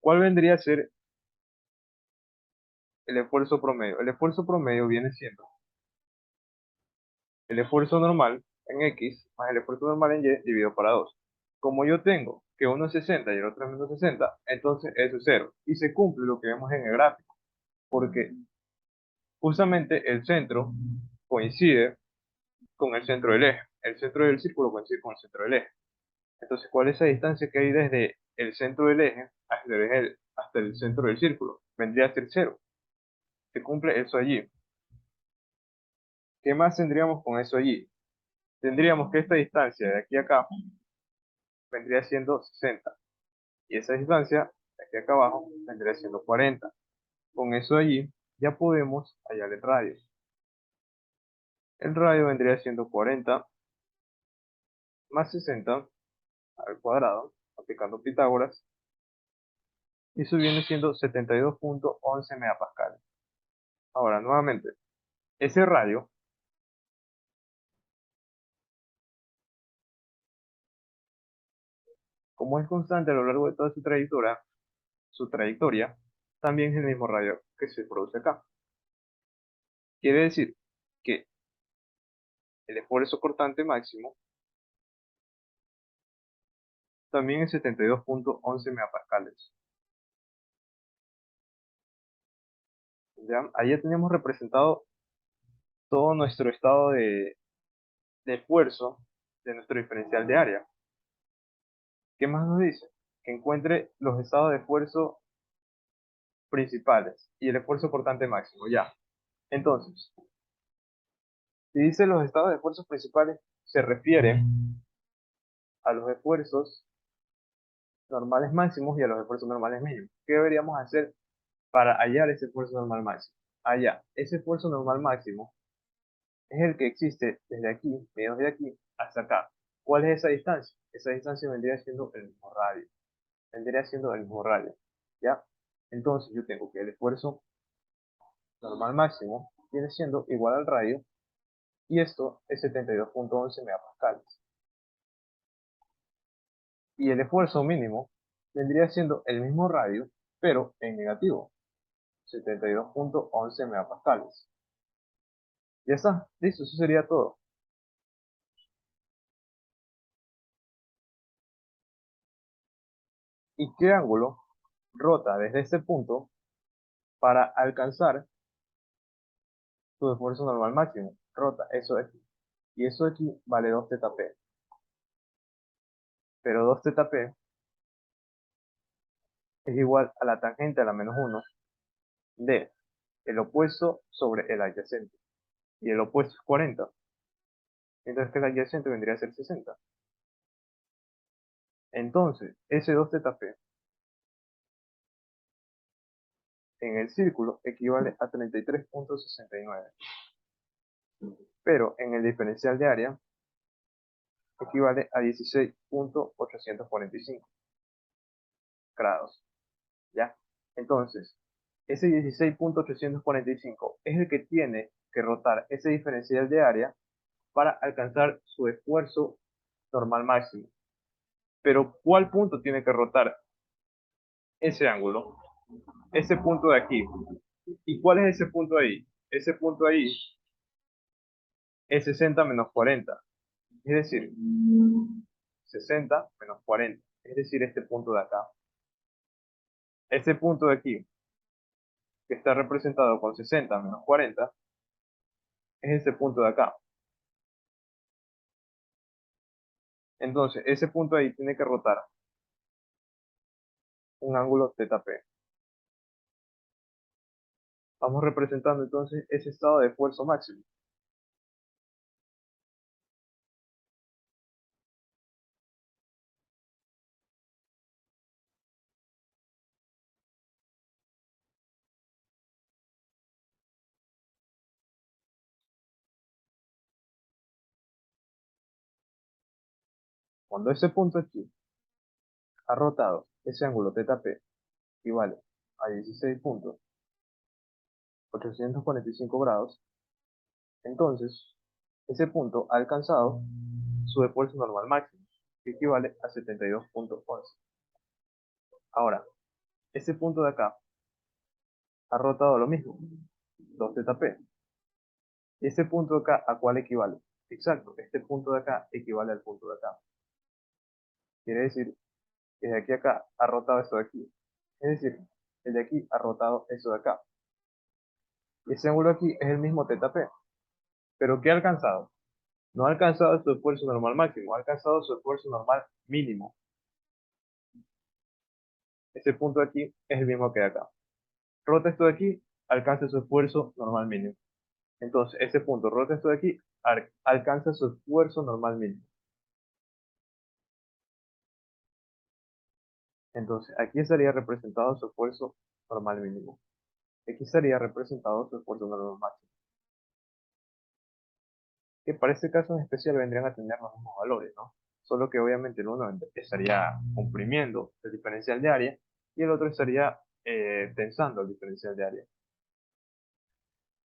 ¿cuál vendría a ser el esfuerzo promedio? El esfuerzo promedio viene siendo el esfuerzo normal en X más el esfuerzo normal en Y dividido para 2. Como yo tengo que uno es 60 y el otro es menos 60, entonces eso es cero. Y se cumple lo que vemos en el gráfico, porque justamente el centro coincide con el centro del eje. El centro del círculo coincide con el centro del eje. Entonces, ¿cuál es esa distancia que hay desde el centro del eje hasta el centro del círculo? Vendría a ser cero. Se cumple eso allí. ¿Qué más tendríamos con eso allí? Tendríamos que esta distancia de aquí a acá vendría siendo 60 y esa distancia de aquí acá abajo vendría siendo 40. Con eso allí ya podemos hallar el radio. El radio vendría siendo 40 más 60 al cuadrado, aplicando Pitágoras, y eso viene siendo 72.11 megapascales. Ahora, nuevamente, ese radio, como es constante a lo largo de toda su trayectoria, también es el mismo radio que se produce acá. Quiere decir que el esfuerzo cortante máximo también es 72.11 megapascales. ¿Ya? Ahí ya tenemos representado todo nuestro estado de esfuerzo de nuestro diferencial de área. ¿Qué más nos dice? Que encuentre los estados de esfuerzo principales y el esfuerzo cortante máximo. Ya. Entonces, si dice los estados de esfuerzo principales, se refiere a los esfuerzos normales máximos y a los esfuerzos normales mínimos. ¿Qué deberíamos hacer para hallar ese esfuerzo normal máximo? Allá, ese esfuerzo normal máximo es el que existe desde aquí, medios de aquí, hasta acá. ¿Cuál es esa distancia? Esa distancia vendría siendo el mismo radio. Vendría siendo el mismo radio. ¿Ya? Entonces yo tengo que el esfuerzo normal máximo viene siendo igual al radio y esto es 72.11 megapascales. Y el esfuerzo mínimo vendría siendo el mismo radio, pero en negativo, 72.11 megapascales. Ya está, listo, eso sería todo. ¿Y qué ángulo rota desde este punto para alcanzar su esfuerzo normal máximo? Rota eso de aquí. Y eso de aquí vale 2 θp. Pero 2 θp es igual a la tangente a la menos 1 de el opuesto sobre el adyacente. Y el opuesto es 40. Entonces que el adyacente vendría a ser 60. Entonces, ese 2 θp en el círculo equivale a 33.69. Pero en el diferencial de área equivale a 16.845 grados. ¿Ya? Entonces, ese 16.845 es el que tiene que rotar ese diferencial de área para alcanzar su esfuerzo normal máximo. Pero, ¿cuál punto tiene que rotar ese ángulo? Ese punto de aquí. ¿Y cuál es ese punto ahí? Ese punto ahí es 60 menos 40. Es decir, 60 menos 40. Es decir, este punto de acá. Ese punto de aquí, que está representado con 60 menos 40, es ese punto de acá. Entonces, ese punto ahí tiene que rotar un ángulo θp. Vamos representando entonces ese estado de esfuerzo máximo. Cuando ese punto aquí ha rotado ese ángulo θp equivale a 16.845 grados, entonces ese punto ha alcanzado su esfuerzo normal máximo, que equivale a 72.11. Ahora, ese punto de acá ha rotado lo mismo, 2 θp. Ese punto de acá, ¿a cuál equivale? Exacto, este punto de acá equivale al punto de acá. Quiere decir que de aquí a acá ha rotado esto de aquí. Es decir, el de aquí ha rotado eso de acá. Y ese ángulo aquí es el mismo θp. ¿Pero qué ha alcanzado? No ha alcanzado su esfuerzo normal máximo, ha alcanzado su esfuerzo normal mínimo. Ese punto de aquí es el mismo que de acá. Rota esto de aquí, alcanza su esfuerzo normal mínimo. Entonces, ese punto, rota esto de aquí, alcanza su esfuerzo normal mínimo. Entonces, aquí estaría representado su esfuerzo normal mínimo. Aquí estaría representado su esfuerzo normal máximo. Que para este caso en especial vendrían a tener los mismos valores, ¿no? Solo que obviamente el uno estaría comprimiendo el diferencial de área y el otro estaría tensando el diferencial de área.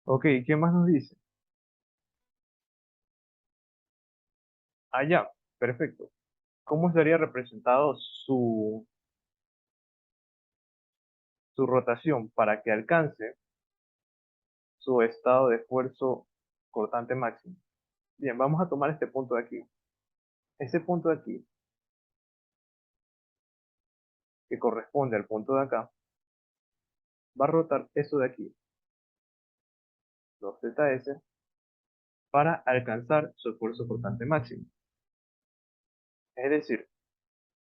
Ok, ¿qué más nos dice? Ah, ya, perfecto. ¿Cómo estaría representado su rotación para que alcance su estado de esfuerzo cortante máximo? Bien, vamos a tomar este punto de aquí. Ese punto de aquí, que corresponde al punto de acá, va a rotar eso de aquí, 2zs, para alcanzar su esfuerzo cortante máximo. Es decir,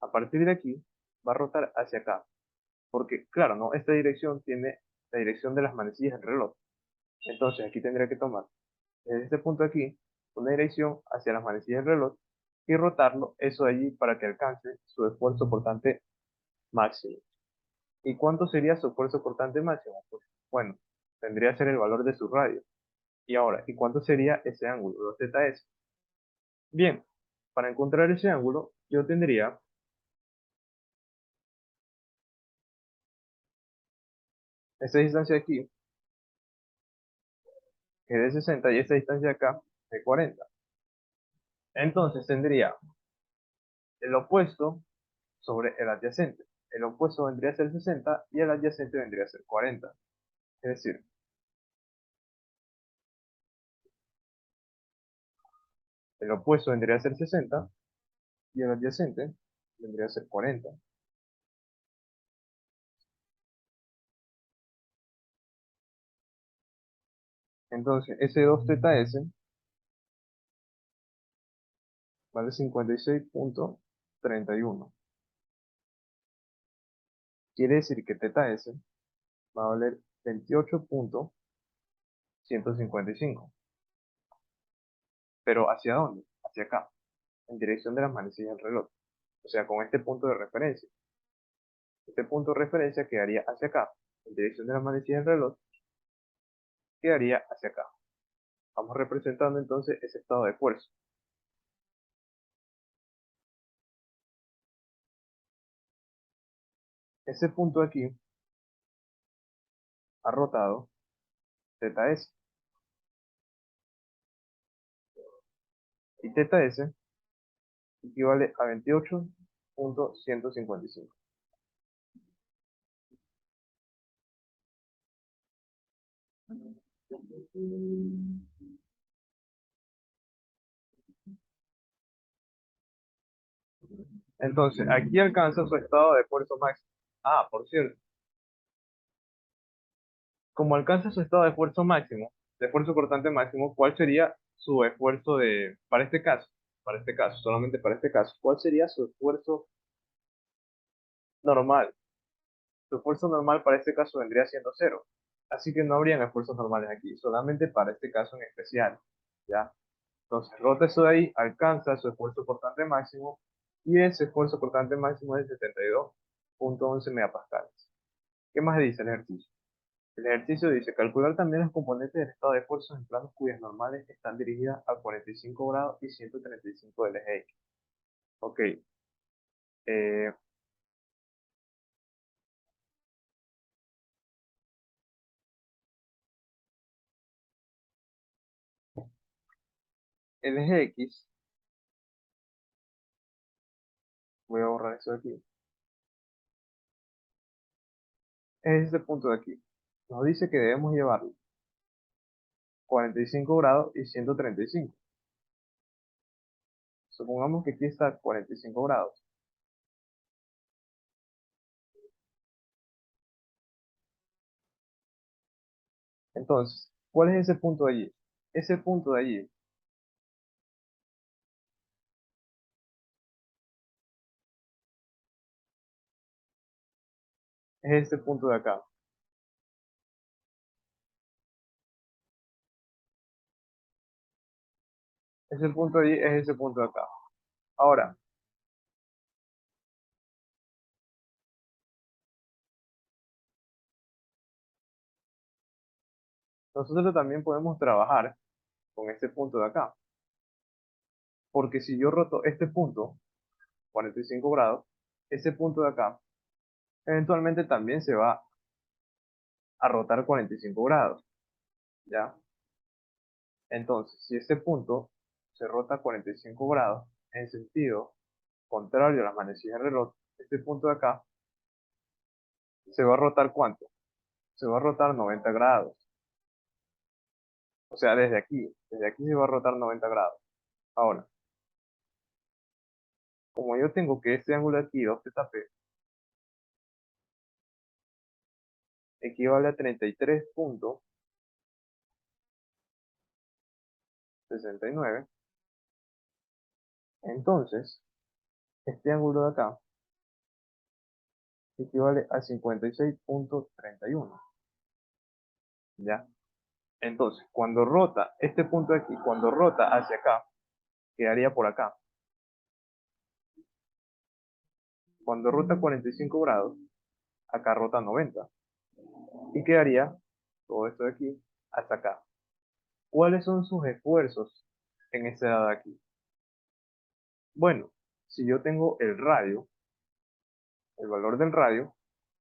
a partir de aquí, va a rotar hacia acá. Porque, claro, ¿no? Esta dirección tiene la dirección de las manecillas del reloj. Entonces, aquí tendría que tomar desde este punto de aquí una dirección hacia las manecillas del reloj y rotarlo eso de allí para que alcance su esfuerzo cortante máximo. ¿Y cuánto sería su esfuerzo cortante máximo? Pues, bueno, tendría que ser el valor de su radio. Y ahora, ¿y cuánto sería ese ángulo, 2zs? Bien, para encontrar ese ángulo, yo tendría esta distancia aquí, que es de 60, y esta distancia acá, de 40. Entonces tendría el opuesto sobre el adyacente. El opuesto vendría a ser 60 y el adyacente vendría a ser 40. Es decir, el opuesto vendría a ser 60 y el adyacente vendría a ser 40. Entonces, ese 2θs vale 56,31. Quiere decir que θs va a valer 28,155. Pero ¿hacia dónde? Hacia acá, en dirección de las manecillas del reloj. O sea, con este punto de referencia. Este punto de referencia quedaría hacia acá, en dirección de las manecillas del reloj, quedaría hacia acá. Vamos representando entonces ese estado de fuerza. Ese punto aquí ha rotado θs y θs equivale a 28,155. Entonces, aquí alcanza su estado de fuerza máximo. Ah, por cierto, como alcanza su estado de esfuerzo máximo, de esfuerzo cortante máximo, ¿cuál sería su esfuerzo para este caso? Para este caso, solamente para este caso, ¿cuál sería su esfuerzo normal? Su esfuerzo normal para este caso vendría siendo cero. Así que no habrían esfuerzos normales aquí, solamente para este caso en especial. ¿Ya? Entonces, rota eso de ahí, alcanza su esfuerzo cortante máximo y ese esfuerzo cortante máximo es de 72,11 megapascales. ¿Qué más dice el ejercicio? El ejercicio dice calcular también los componentes del estado de fuerzas en planos cuyas normales están dirigidas a 45 grados y 135 del eje X. Ok, eh, el eje X, voy a borrar eso de aquí, es este punto de aquí. Nos dice que debemos llevarlo 45 grados y 135. Supongamos que aquí está 45 grados. Entonces, ¿cuál es ese punto de allí? Ese punto de allí es este punto de acá. Ese punto ahí es ese punto de acá. Ahora, nosotros también podemos trabajar con este punto de acá. Porque si yo roto este punto, 45 grados, ese punto de acá, eventualmente también se va a rotar 45 grados, ¿ya? Entonces, si este punto se rota 45 grados en sentido contrario a las manecillas del reloj, este punto de acá se va a rotar ¿cuánto? Se va a rotar 90 grados. O sea, desde aquí se va a rotar 90 grados. Ahora, como yo tengo que este ángulo de aquí, 2θp, equivale a 33,69, entonces, este ángulo de acá equivale a 56,31. ¿Ya? Entonces, cuando rota este punto de aquí, cuando rota hacia acá, quedaría por acá. Cuando rota 45 grados, acá rota 90. Y quedaría todo esto de aquí hasta acá. ¿Cuáles son sus esfuerzos en ese lado de aquí? Bueno, si yo tengo el radio, el valor del radio,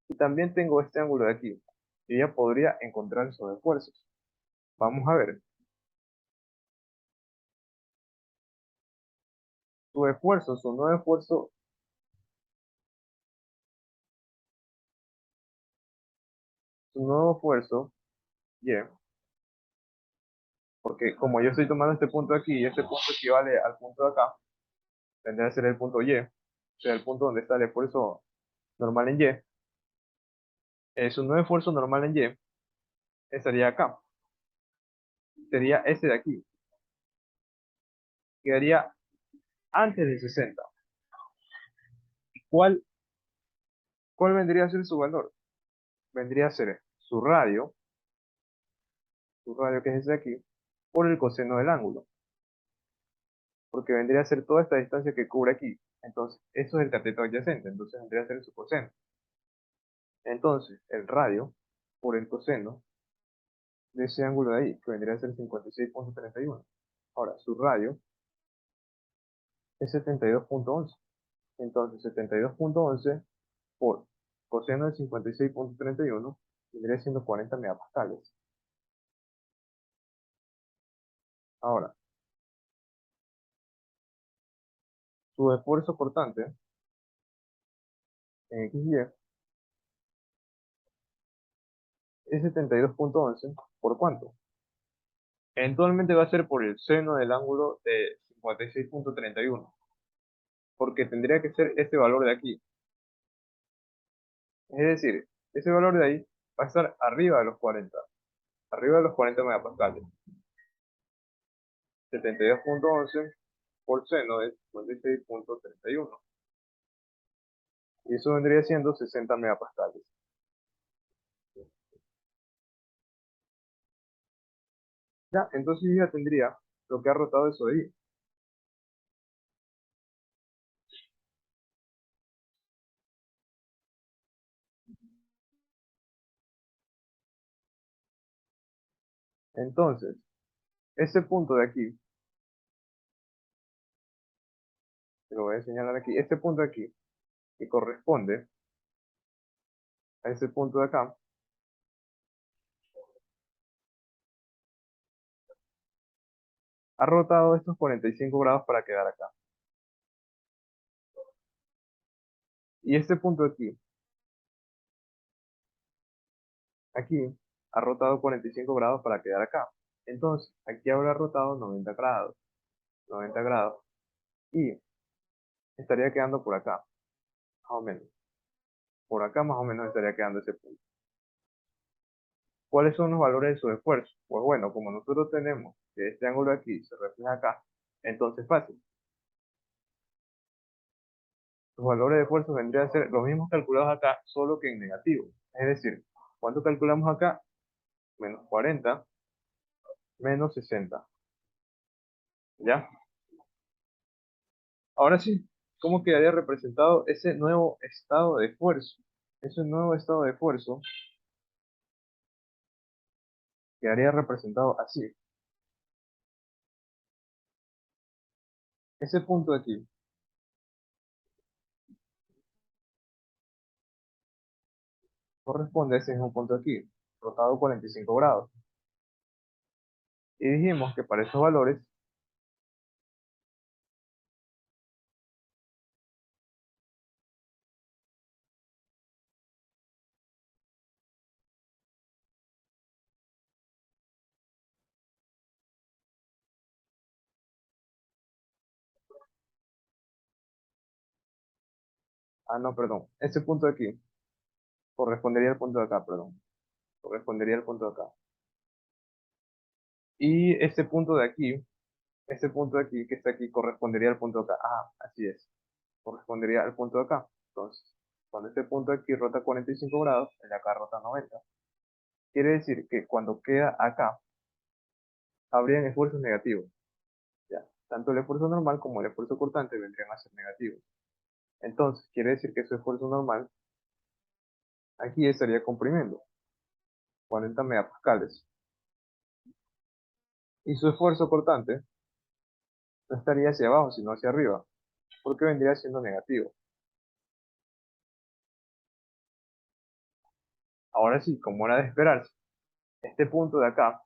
y también tengo este ángulo de aquí, yo ya podría encontrar esos esfuerzos. Vamos a ver. Su esfuerzo, su nuevo esfuerzo, Y, porque como yo estoy tomando este punto de aquí y este punto equivale al punto de acá, tendría que ser el punto Y, o sea, el punto donde está el esfuerzo normal en Y, su nuevo esfuerzo normal en Y estaría acá, sería ese de aquí, quedaría antes de 60. ¿Cuál, cuál vendría a ser su valor? Vendría a ser su radio que es ese de aquí, por el coseno del ángulo, porque vendría a ser toda esta distancia que cubre aquí. Entonces, eso es el cateto adyacente, entonces vendría a ser su coseno. Entonces, el radio por el coseno de ese ángulo de ahí, que vendría a ser 56,31. Ahora, su radio es 72,11. Entonces, 72,11 por coseno de 56,31 vendría siendo 40 megapascales. Ahora, su esfuerzo cortante en XY es 72,11 ¿por cuánto? Eventualmente va a ser por el seno del ángulo de 56,31, porque tendría que ser este valor de aquí. Es decir, ese valor de ahí va a estar arriba de los 40 megapascales. 72,11 por seno de 56,31. Y eso vendría siendo 60 megapascales. Ya, entonces yo ya tendría lo que ha rotado eso de ahí. Entonces, ese punto de aquí, te lo voy a señalar aquí, este punto de aquí, que corresponde a ese punto de acá, ha rotado estos 45 grados para quedar acá. Y este punto de aquí, ha rotado 45 grados para quedar acá. Entonces, aquí habrá rotado 90 grados, 90 grados, y estaría quedando por acá, más o menos. Por acá más o menos estaría quedando ese punto. ¿Cuáles son los valores de su esfuerzo? Pues bueno, como nosotros tenemos que este ángulo de aquí se refleja acá, entonces fácil. Los valores de esfuerzo vendrían a ser los mismos calculados acá, solo que en negativo. Es decir, ¿cuánto calculamos acá? Menos 40, menos 60. ¿Ya? Ahora sí, ¿cómo quedaría representado ese nuevo estado de esfuerzo? Ese nuevo estado de esfuerzo quedaría representado así. Ese punto de aquí corresponde a ese mismo punto de aquí, rotado 45 grados. Y dijimos que para esos valores, no, perdón, ese punto de aquí correspondería al punto de acá, perdón, correspondería al punto de acá. Y este punto de aquí que está aquí, correspondería al punto de acá. Así es, correspondería al punto de acá. Entonces, cuando este punto de aquí rota 45 grados, el de acá rota 90. Quiere decir que cuando queda acá, habrían esfuerzos negativos. Ya, tanto el esfuerzo normal como el esfuerzo cortante vendrían a ser negativos. Entonces, quiere decir que su esfuerzo normal aquí estaría comprimiendo 40 megapascales. Y su esfuerzo cortante no estaría hacia abajo, sino hacia arriba, porque vendría siendo negativo. Ahora sí, como era de esperarse, este punto de acá,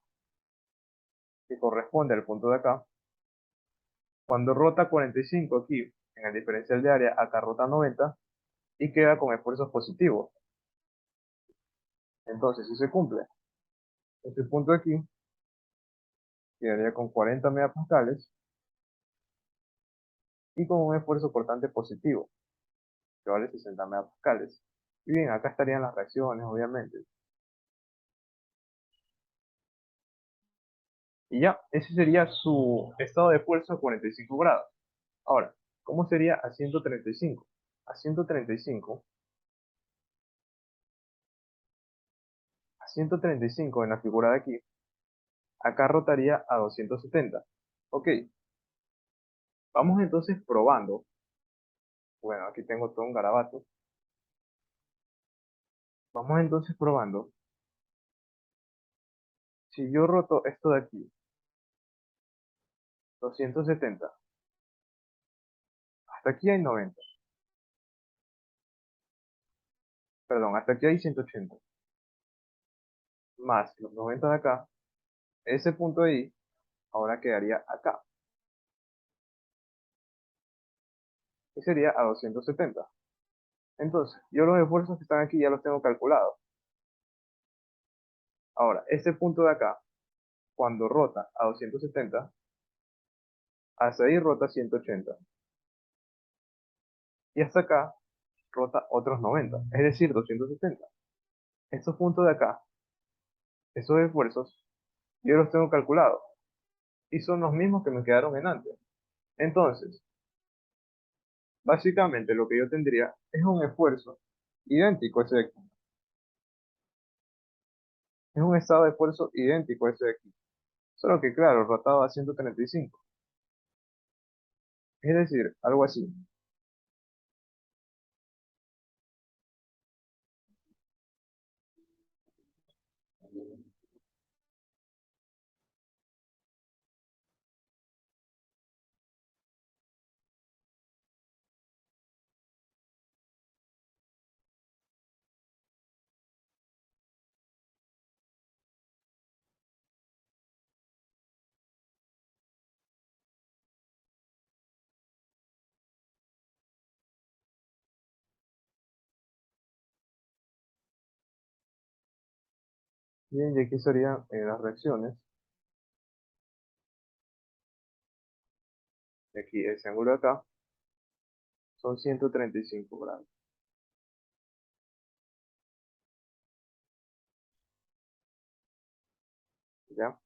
que corresponde al punto de acá, cuando rota 45 aquí, en el diferencial de área, acá rota 90 y queda con esfuerzos positivos. Entonces, si se cumple, este punto de aquí quedaría con 40 megapascales y con un esfuerzo cortante positivo, que vale 60 megapascales. Y bien, acá estarían las reacciones, obviamente. Y ya, ese sería su estado de fuerza a 45 grados. Ahora, ¿cómo sería a 135? A 135, a 135 en la figura de aquí, acá rotaría a 270. Ok, vamos entonces probando. Bueno, aquí tengo todo un garabato. Vamos entonces probando. Si yo roto esto de aquí, 270, hasta aquí hay 90, perdón, hasta aquí hay 180, más los 90 de acá, ese punto ahí ahora quedaría acá, y sería a 270. Entonces, yo los esfuerzos que están aquí ya los tengo calculados. Ahora, ese punto de acá, cuando rota a 270, hasta ahí rota 180. Y hasta acá rota otros 90, es decir, 270. Estos puntos de acá, esos esfuerzos, yo los tengo calculados. Y son los mismos que me quedaron en antes. Entonces, básicamente lo que yo tendría es un esfuerzo idéntico a ese de aquí. Es un estado de esfuerzo idéntico a ese de aquí. Solo que, claro, rotado a 135. Es decir, algo así. Bien, y aquí serían las reacciones. De aquí, ese ángulo de acá, son 135 grados. ¿Ya?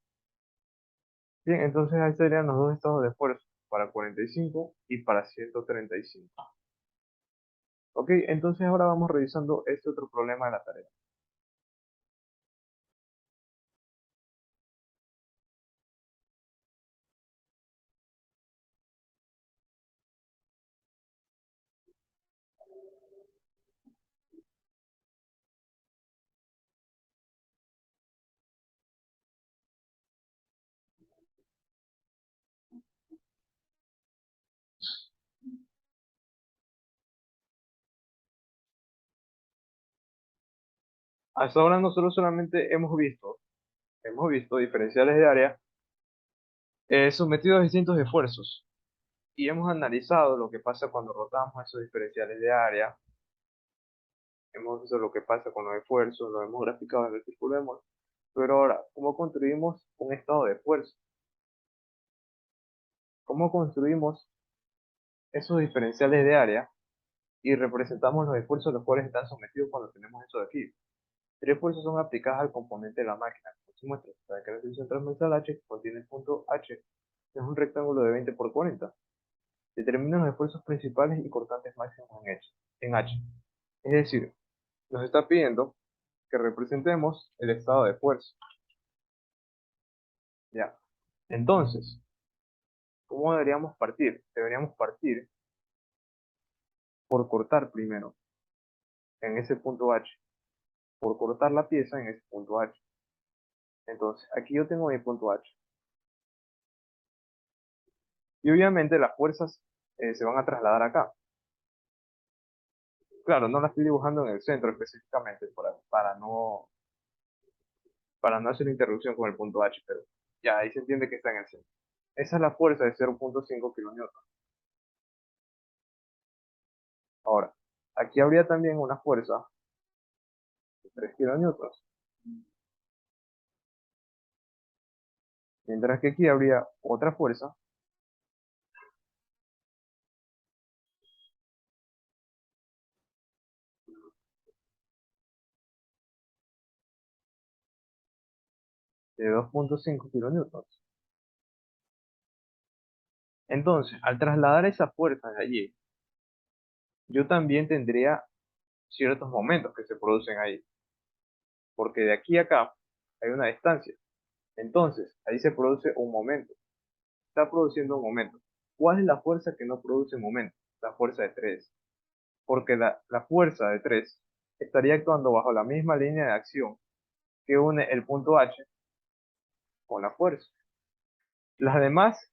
Bien, entonces ahí serían los dos estados de esfuerzo, para 45 y para 135. Ok, entonces ahora vamos revisando este otro problema de la tarea. Hasta ahora nosotros solamente hemos visto diferenciales de área sometidos a distintos esfuerzos y hemos analizado lo que pasa cuando rotamos esos diferenciales de área, hemos visto lo que pasa con los esfuerzos, lo hemos graficado en el círculo de Moore. Pero ahora, ¿cómo construimos un estado de esfuerzo? ¿Cómo construimos esos diferenciales de área y representamos los esfuerzos a los cuales están sometidos cuando tenemos eso de aquí? Tres esfuerzos son aplicados al componente de la máquina, como se muestra. Para que la sección transversal H que contiene el punto H es un rectángulo de 20 por 40. Determina los esfuerzos principales y cortantes máximos en H. Es decir, nos está pidiendo que representemos el estado de esfuerzo. Ya. Entonces, ¿cómo deberíamos partir? Deberíamos partir por cortar primero en ese punto H, por cortar la pieza en ese punto H. Entonces, aquí yo tengo mi punto H. Y obviamente las fuerzas se van a trasladar acá. Claro, no la estoy dibujando en el centro específicamente para no hacer interrupción con el punto H, pero ya ahí se entiende que está en el centro. Esa es la fuerza de 0.5 kN. Ahora, aquí habría también una fuerza de 3 kN, mientras que aquí habría otra fuerza de 2.5 kN. Entonces, al trasladar esa fuerza de allí, yo también tendría ciertos momentos que se producen ahí, porque de aquí a acá hay una distancia. Entonces, ahí se produce un momento. Está produciendo un momento. ¿Cuál es la fuerza que no produce momento? La fuerza de 3. Porque la fuerza de 3 estaría actuando bajo la misma línea de acción que une el punto H con la fuerza. Las demás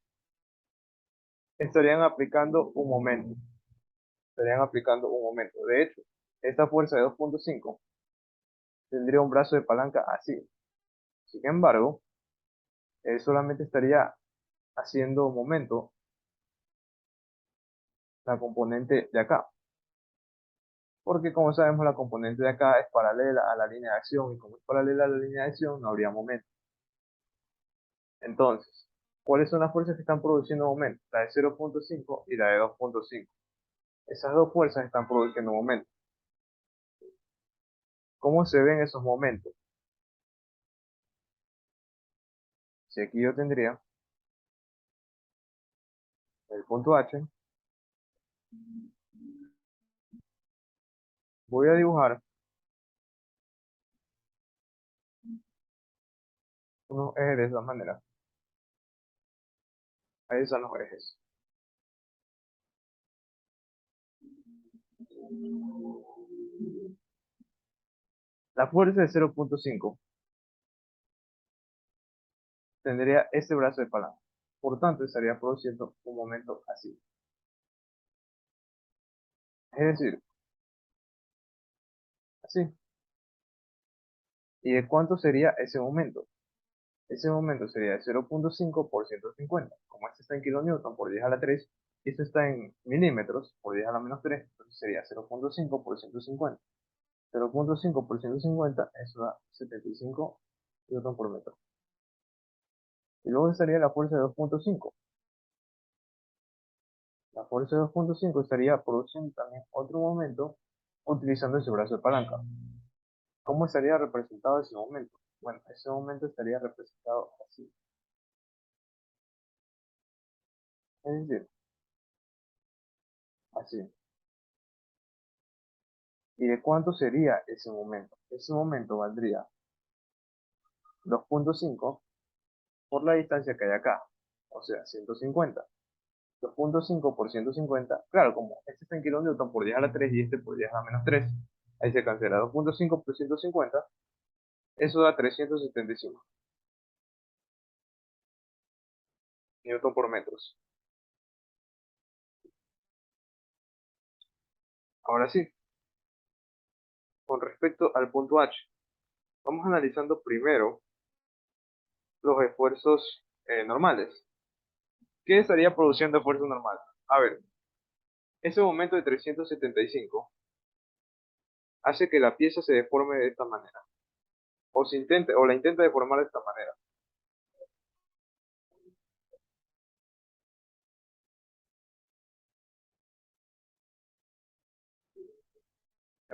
estarían aplicando un momento. Estarían aplicando un momento. De hecho, esta fuerza de 2.5 tendría un brazo de palanca así. Sin embargo, solamente estaría haciendo un momento la componente de acá. Porque como sabemos, la componente de acá es paralela a la línea de acción y como es paralela a la línea de acción, no habría momento. Entonces, ¿cuáles son las fuerzas que están produciendo momento? La de 0.5 y la de 2.5. Esas dos fuerzas están produciendo momento. ¿Cómo se ven esos momentos? Si aquí yo tendría el punto H, voy a dibujar unos ejes de esa manera. Ahí están los ejes. La fuerza de 0.5 tendría este brazo de palanca. Por tanto, estaría produciendo un momento así. Es decir, así. ¿Y de cuánto sería ese momento? Ese momento sería de 0.5 por 150. Como este está en kilonewton por 10 a la 3, y esto está en milímetros por 10 a la menos 3, entonces sería 0.5 por 150. 0.5 por 150, eso da 75 newton por metro. Y luego estaría la fuerza de 2.5. La fuerza de 2.5 estaría produciendo también otro momento utilizando ese brazo de palanca. ¿Cómo estaría representado ese momento? Bueno, ese momento estaría representado así. Es decir, así. ¿Y de cuánto sería ese momento? Ese momento valdría 2.5 por la distancia que hay acá, o sea, 150. 2.5 por 150, claro, como este está en kilonewton por 10 a la 3 y este por 10 a la menos 3, ahí se cancela. 2.5 por 150, eso da 375 newton por metros. Ahora sí, con respecto al punto H. Vamos analizando primero los esfuerzos normales. ¿Qué estaría produciendo esfuerzo normal? A ver, ese momento de 375 hace que la pieza se deforme de esta manera, o la intenta deformar de esta manera,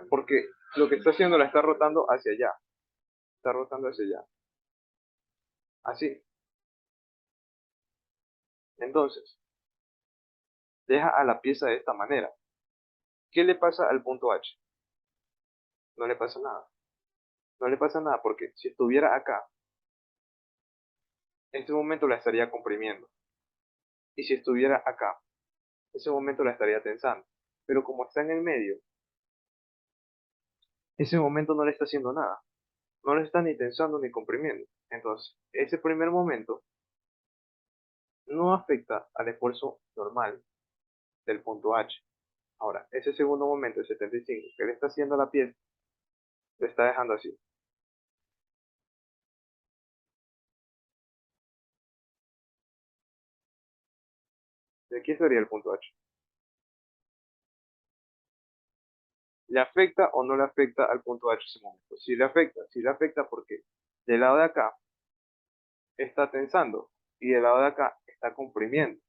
porque lo que está haciendo la está rotando hacia allá, está rotando hacia allá, así. Entonces, deja a la pieza de esta manera. ¿Qué le pasa al punto H? No le pasa nada. No le pasa nada porque si estuviera acá, en este momento la estaría comprimiendo. Y si estuviera acá, en ese momento la estaría tensando. Pero como está en el medio, ese momento no le está haciendo nada. No le está ni tensando ni comprimiendo. Entonces, ese primer momento no afecta al esfuerzo normal del punto H. Ahora, ese segundo momento, el 75, que le está haciendo a la pieza, le está dejando así. ¿De aquí sería el punto H? ¿Le afecta o no le afecta al punto H ese momento? Sí le afecta porque del lado de acá está tensando y del lado de acá está comprimiendo.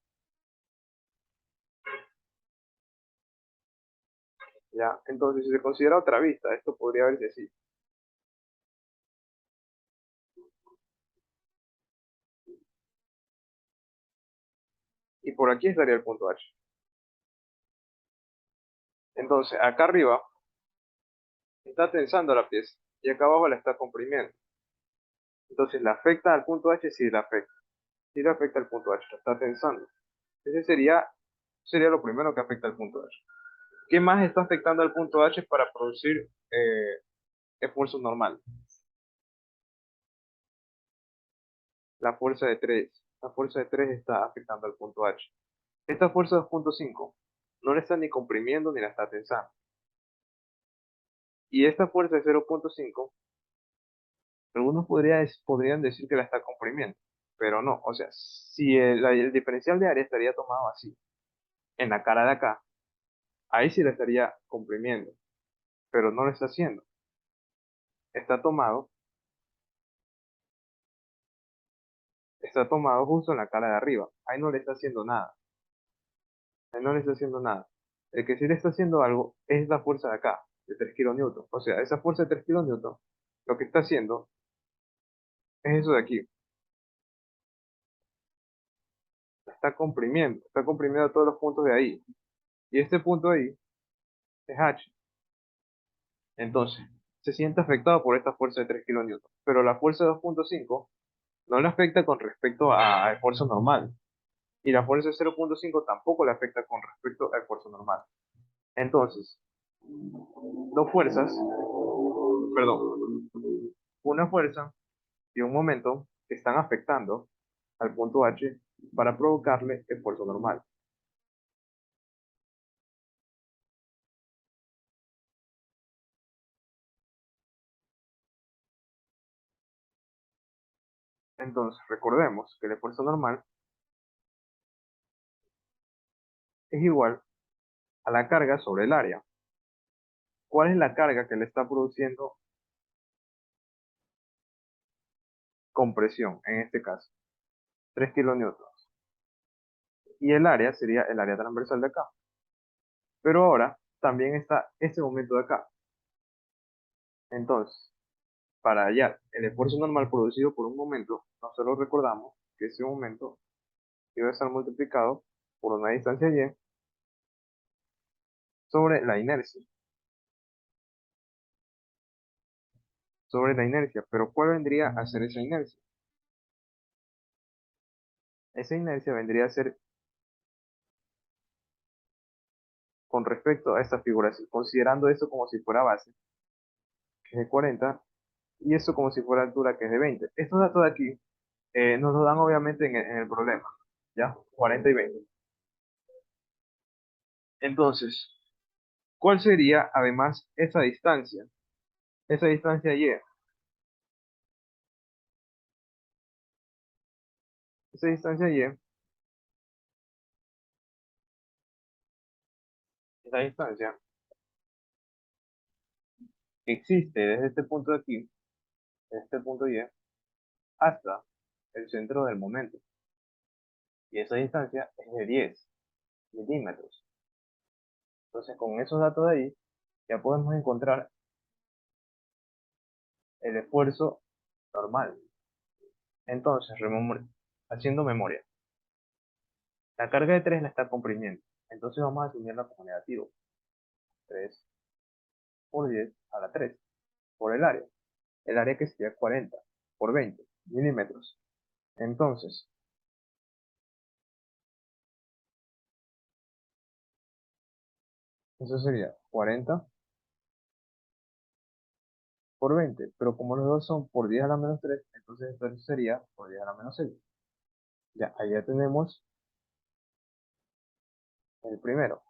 ¿Ya? Entonces, si se considera otra vista, esto podría verse así. Y por aquí estaría el punto H. Entonces, acá arriba está tensando la pieza y acá abajo la está comprimiendo. Entonces, ¿le afecta al punto H? Sí, le afecta. Sí, le afecta al punto H, lo está tensando. Ese sería lo primero que afecta al punto H. ¿Qué más está afectando al punto H para producir esfuerzo normal? La fuerza de 3. La fuerza de 3 está afectando al punto H. Esta fuerza 2.5 no la está ni comprimiendo ni la está tensando. Y esta fuerza de 0.5, algunos podrían decir que la está comprimiendo, pero no. O sea, si el diferencial de área estaría tomado así, en la cara de acá, ahí sí la estaría comprimiendo, pero no lo está haciendo. Está tomado justo en la cara de arriba. Ahí no le está haciendo nada. Ahí no le está haciendo nada. El que sí le está haciendo algo es la fuerza de acá, de 3 kilonewtons. O sea, esa fuerza de 3 kilonewtons, lo que está haciendo es eso de aquí. Está comprimiendo todos los puntos de ahí. Y este punto ahí es H. Entonces, se siente afectado por esta fuerza de 3 kilonewtons. Pero la fuerza de 2.5 no le afecta con respecto a esfuerzo normal. Y la fuerza de 0.5 tampoco le afecta con respecto a esfuerzo normal. Entonces, dos fuerzas, perdón, una fuerza y un momento que están afectando al punto H para provocarle esfuerzo normal. Entonces, recordemos que el esfuerzo normal es igual a la carga sobre el área. ¿Cuál es la carga que le está produciendo compresión en este caso? 3 kilonewtons. Y el área sería el área transversal de acá. Pero ahora también está este momento de acá. Entonces, para hallar el esfuerzo normal producido por un momento, nosotros recordamos que ese momento iba a estar multiplicado por una distancia y sobre la inercia. Sobre la inercia. Pero ¿cuál vendría a ser esa inercia? Esa inercia vendría a ser con respecto a esta figura, considerando eso como si fuera base, que es de 40, y eso como si fuera altura, que es de 20. Estos datos de aquí nos lo dan obviamente en el problema, ¿ya? 40 y 20. Entonces, ¿cuál sería además esa distancia? Esa distancia Y. Esa distancia y, esa distancia existe desde este punto de aquí, desde este punto y, hasta el centro del momento. Y esa distancia es de 10 milímetros. Entonces, con esos datos de ahí, ya podemos encontrar el esfuerzo normal. Entonces, haciendo memoria. La carga de 3 la está comprimiendo. Entonces vamos a asumirla como negativo. 3 por 10 a la 3 por el área. El área que sería 40 por 20 milímetros. Entonces, eso sería 40 por 20. Pero como los dos son por 10 a la menos 3, entonces esto sería por 10 a la menos 6. Ya, ahí ya tenemos el primero.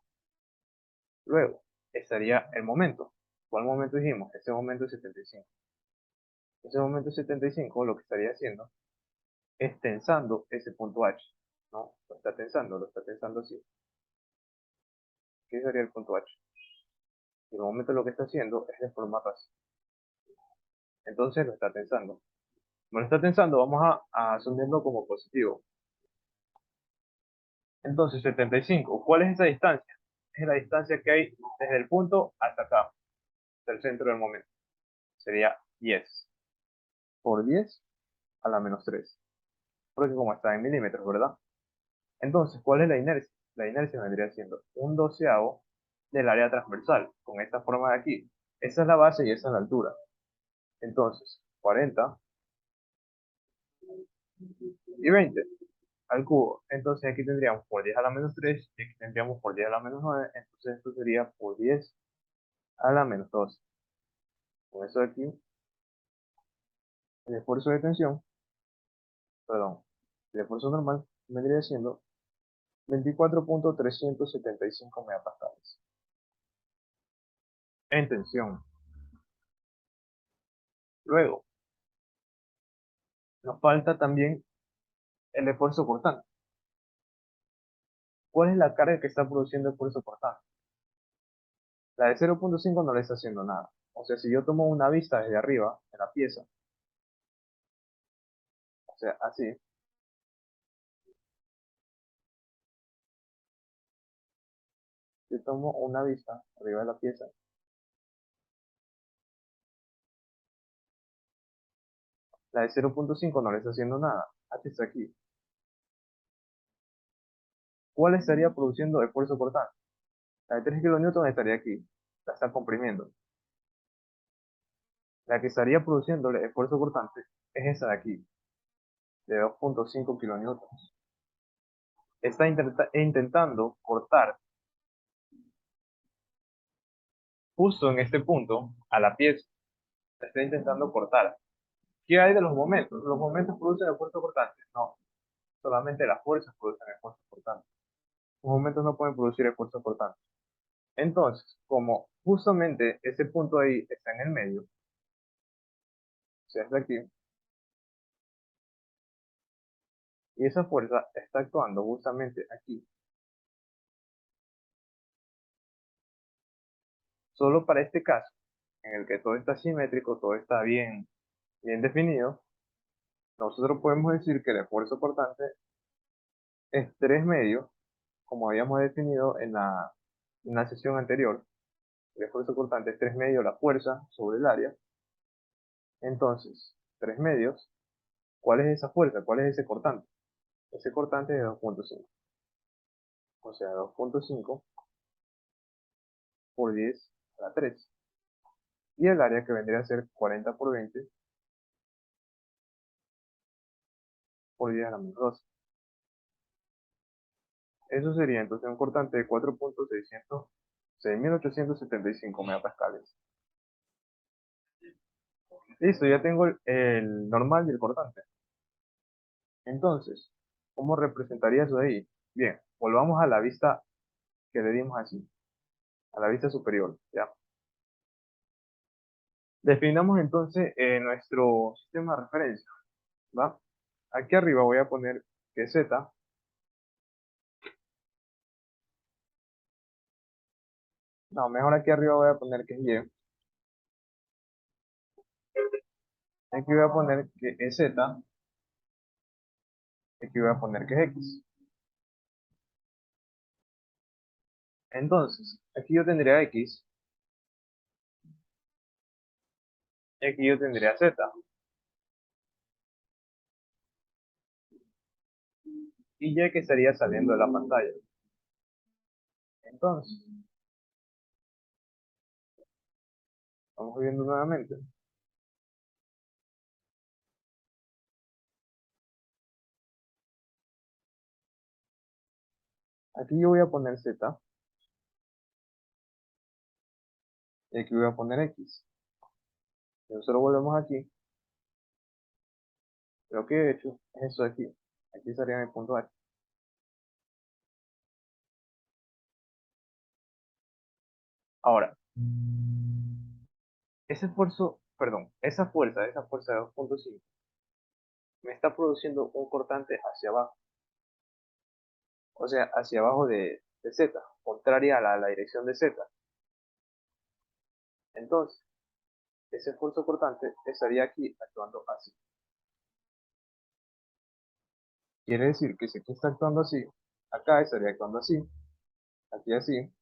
Luego, estaría el momento. ¿Cuál momento dijimos? Ese momento es 75. Ese momento 75 lo que estaría haciendo es tensando ese punto H. ¿No? Lo está tensando así. ¿Qué sería el punto H? Y el momento lo que está haciendo es deformarlo así. Entonces lo está tensando. Como lo está tensando, vamos a asumirlo como positivo. Entonces, 75. ¿Cuál es esa distancia? Es la distancia que hay desde el punto hasta acá, hasta el centro del momento. Sería 10 por 10 a la menos 3. Porque como está en milímetros, ¿verdad? Entonces, ¿cuál es la inercia? La inercia vendría siendo un doceavo del área transversal, con esta forma de aquí. Esa es la base y esa es la altura. Entonces, 40 y 20 al cubo. Entonces aquí tendríamos por 10 a la menos 3 y aquí tendríamos por 10 a la menos 9. Entonces esto sería por 10 a la menos 2. Con eso de aquí, el esfuerzo de tensión, perdón, el esfuerzo normal vendría siendo 24.375 megapascales en tensión. Luego, nos falta también el esfuerzo cortante. ¿Cuál es la carga que está produciendo el esfuerzo cortante? La de 0.5 no le está haciendo nada. O sea, si yo tomo una vista desde arriba de la pieza, o sea, así, yo tomo una vista arriba de la pieza, la de 0.5 no le está haciendo nada. Aquí está aquí. ¿Cuál estaría produciendo esfuerzo cortante? La de 3 kilonewton estaría aquí. La está comprimiendo. La que estaría produciendo el esfuerzo cortante es esa de aquí, de 2.5 kilonewtons. Está intentando cortar justo en este punto a la pieza. La está intentando cortar. ¿Qué hay de los momentos? ¿Los momentos producen esfuerzo cortante? No, solamente las fuerzas producen esfuerzo cortante. Los momentos no pueden producir esfuerzo cortante. Entonces, como justamente ese punto ahí está en el medio, o sea, es de aquí, y esa fuerza está actuando justamente aquí, solo para este caso, en el que todo está simétrico, todo está bien definido, nosotros podemos decir que el esfuerzo cortante es 3 medios, como habíamos definido en la sesión anterior. El esfuerzo cortante es 3 medios la fuerza sobre el área. Entonces, 3 medios, ¿cuál es esa fuerza? ¿Cuál es ese cortante? Ese cortante es de 2.5. O sea, 2.5 por 10 a la 3. Y el área que vendría a ser 40 por 20 por 10 a la menos 12. Eso sería entonces un cortante de 6.875 megapascales. Listo, ya tengo el normal y el cortante. Entonces, ¿cómo representaría eso de ahí? Bien, volvamos a la vista que le dimos así, a la vista superior, ¿ya? Definamos entonces nuestro sistema de referencia, ¿va? Aquí arriba voy a poner que Z. No, mejor aquí arriba voy a poner que es Y. Aquí voy a poner que es Z. Aquí voy a poner que es X. Entonces, aquí yo tendría X. Y aquí yo tendría Z. Y Y que estaría saliendo de la pantalla. Entonces, vamos viendo nuevamente. Aquí yo voy a poner Z. Y aquí voy a poner X. Y nosotros volvemos aquí. Lo que he hecho es eso de aquí. Aquí sería mi punto H. Ahora, ese esfuerzo, perdón, esa fuerza de 2.5 me está produciendo un cortante hacia abajo. O sea, hacia abajo de Z, contraria a la dirección de Z. Entonces, ese esfuerzo cortante estaría aquí actuando así. Quiere decir que si aquí está actuando así, acá estaría actuando así, aquí así,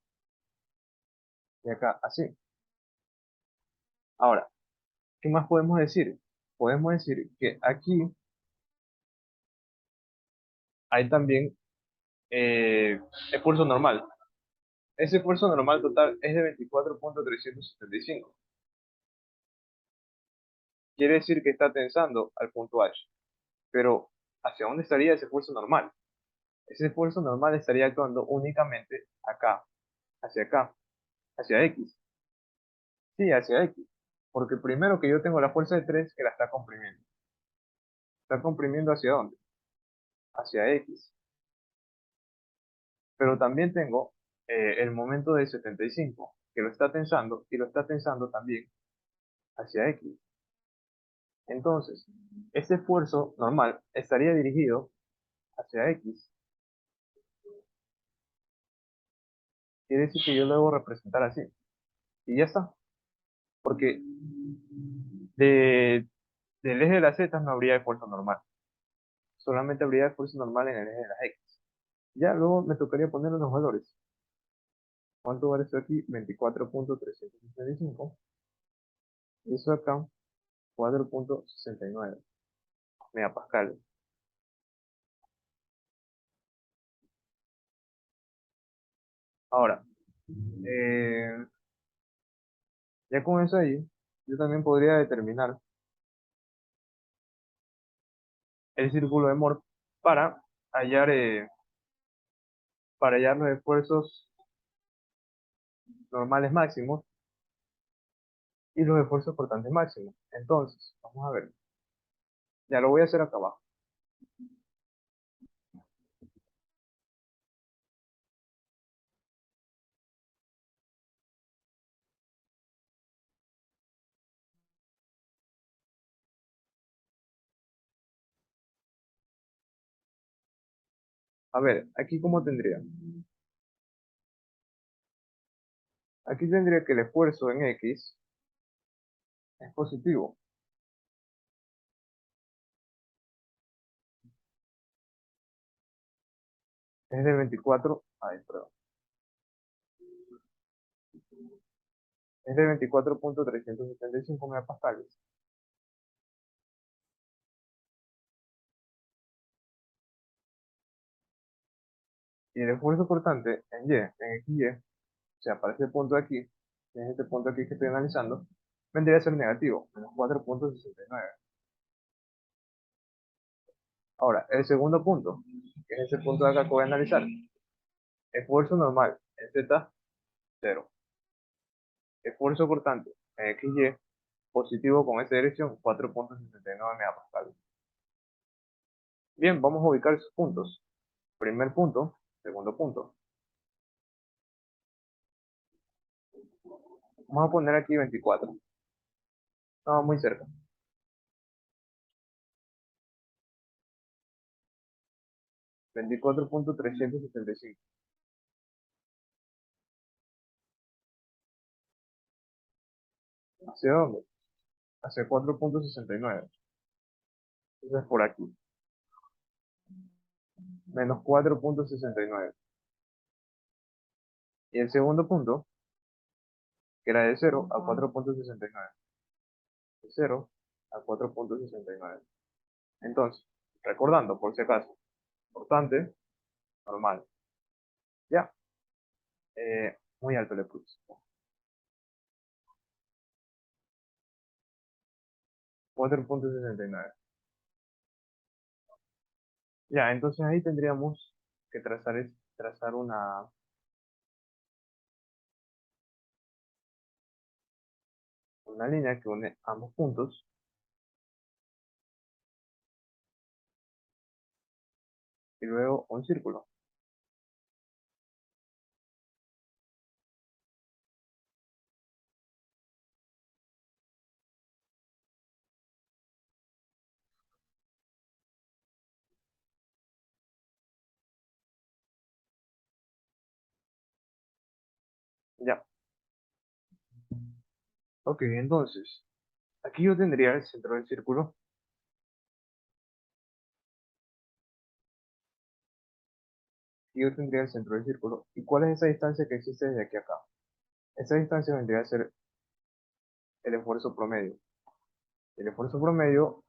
y acá así. Ahora, ¿qué más podemos decir? Podemos decir que aquí hay también esfuerzo normal. Ese esfuerzo normal total es de 24.375. Quiere decir que está tensando al punto H. Pero, ¿hacia dónde estaría ese esfuerzo normal? Ese esfuerzo normal estaría actuando únicamente acá, hacia X. Sí, hacia X. Porque primero que yo tengo la fuerza de 3 que la está comprimiendo. ¿Está comprimiendo hacia dónde? Hacia X. Pero también tengo el momento de 75 que lo está tensando y lo está tensando también hacia X. Entonces, este esfuerzo normal estaría dirigido hacia X. Quiere decir que yo lo debo representar así. Y ya está. Porque de, del eje de las Z no habría esfuerzo normal. Solamente habría esfuerzo normal en el eje de las X. Ya luego me tocaría poner unos valores. ¿Cuánto vale esto aquí? 24.365. Y eso acá, 4.69 megapascales. Ahora, eh, ya con eso ahí, yo también podría determinar el círculo de Moore para hallar, eh, para hallar los esfuerzos normales máximos y los esfuerzos cortantes máximos. Entonces, vamos a ver. Ya lo voy a hacer acá abajo. A ver, aquí cómo tendría. Aquí tendría que el esfuerzo en X es positivo. Es de 24, ay, perdón. Es de 24.375 megapascales. Y el esfuerzo cortante en Y, en XY, o sea, para este punto de aquí, en este punto aquí que estoy analizando, vendría a ser negativo, menos 4.69. Ahora, el segundo punto, que es ese punto de acá que voy a analizar, esfuerzo normal en Z, 0. Esfuerzo cortante en XY, positivo con esa dirección, 4.69 megapascales. Bien, vamos a ubicar esos puntos. Primer punto, segundo punto. Vamos a poner aquí 24. No, muy cerca. 24.375. ¿Hacia dónde? Hacia 4.69. Entonces por aquí. Menos 4.69. Y el segundo punto, que era de 0 a 4.69. De 0 a 4.69. Entonces, recordando, por si acaso, importante, normal. Ya, muy alto le puse. 4.69. Ya, entonces ahí tendríamos que trazar una línea que une ambos puntos. Y luego un círculo. Ya. Ok, entonces, aquí yo tendría el centro del círculo. Y yo tendría el centro del círculo. ¿Y cuál es esa distancia que existe desde aquí a acá? Esa distancia vendría a ser el esfuerzo promedio. El esfuerzo promedio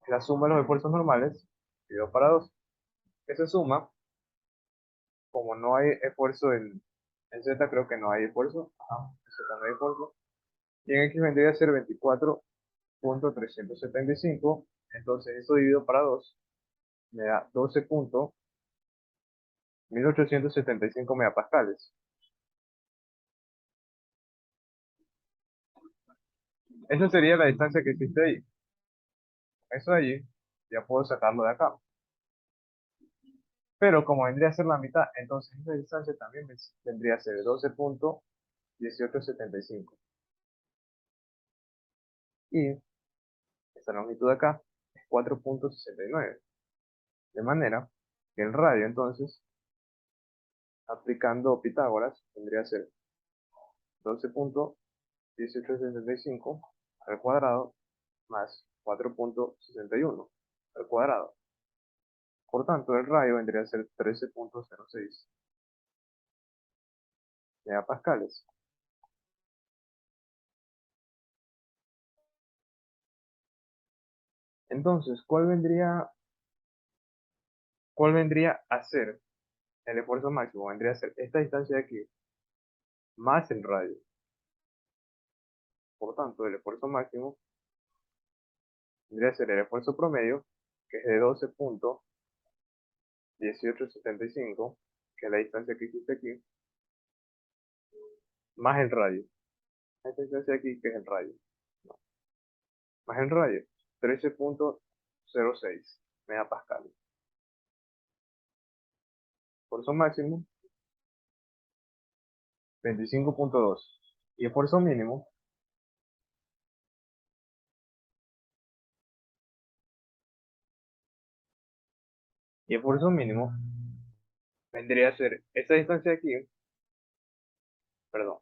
es la suma de los esfuerzos normales, dividido para 2. Esa suma, como no hay esfuerzo en Z, creo que no hay esfuerzo. Ajá, en Z no hay esfuerzo. Y en X vendría a ser 24.375. Entonces eso dividido para 2 me da 12.1875 megapascales. Esa sería la distancia que existe ahí. Eso de allí ya puedo sacarlo de acá. Pero como vendría a ser la mitad, entonces esa distancia también vendría a ser 12.1875. Y esta longitud de acá es 4.69. De manera que el radio, entonces, aplicando Pitágoras, vendría a ser 12.1875 al cuadrado más 4.61 al cuadrado. Por tanto, el radio vendría a ser 13.06 megapascales. Entonces, ¿cuál vendría a ser el esfuerzo máximo? Vendría a ser esta distancia de aquí más el radio. Por tanto, el esfuerzo máximo vendría a ser el esfuerzo promedio, que es de 12.1875, que es la distancia que existe aquí, más el radio. Esta distancia de aquí, que es el radio. No, más el radio, 13.06 megapascales. Esfuerzo máximo, 25.2. Y esfuerzo mínimo, y esfuerzo mínimo vendría a ser esta distancia de aquí, perdón,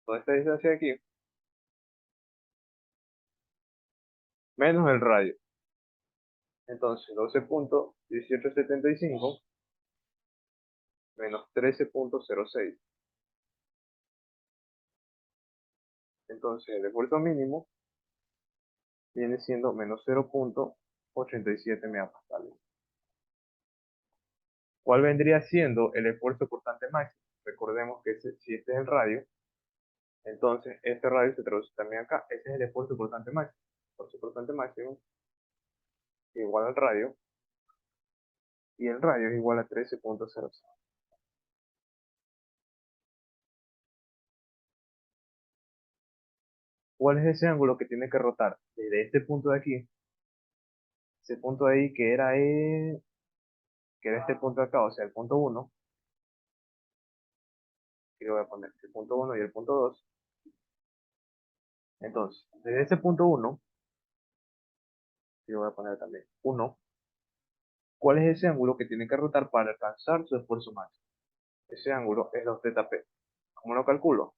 toda esta distancia de aquí, menos el radio. Entonces, 12.1875 menos 13.06. Entonces, el esfuerzo mínimo viene siendo menos 0.87 megapascales. ¿Cuál vendría siendo el esfuerzo cortante máximo? Recordemos que si este es el radio, entonces este radio se traduce también acá. Ese es el esfuerzo cortante máximo. El esfuerzo cortante máximo es igual al radio, y el radio es igual a 13.06. ¿Cuál es ese ángulo que tiene que rotar? Desde este punto de aquí, ese punto de ahí que era este punto de acá, o sea, el punto 1, que le voy a poner el punto 1 y el punto 2. Entonces, desde ese punto 1, que le voy a poner también 1, ¿Cuál es ese ángulo que tiene que rotar para alcanzar su esfuerzo máximo? Ese ángulo es 2 θp. ¿Cómo lo calculo?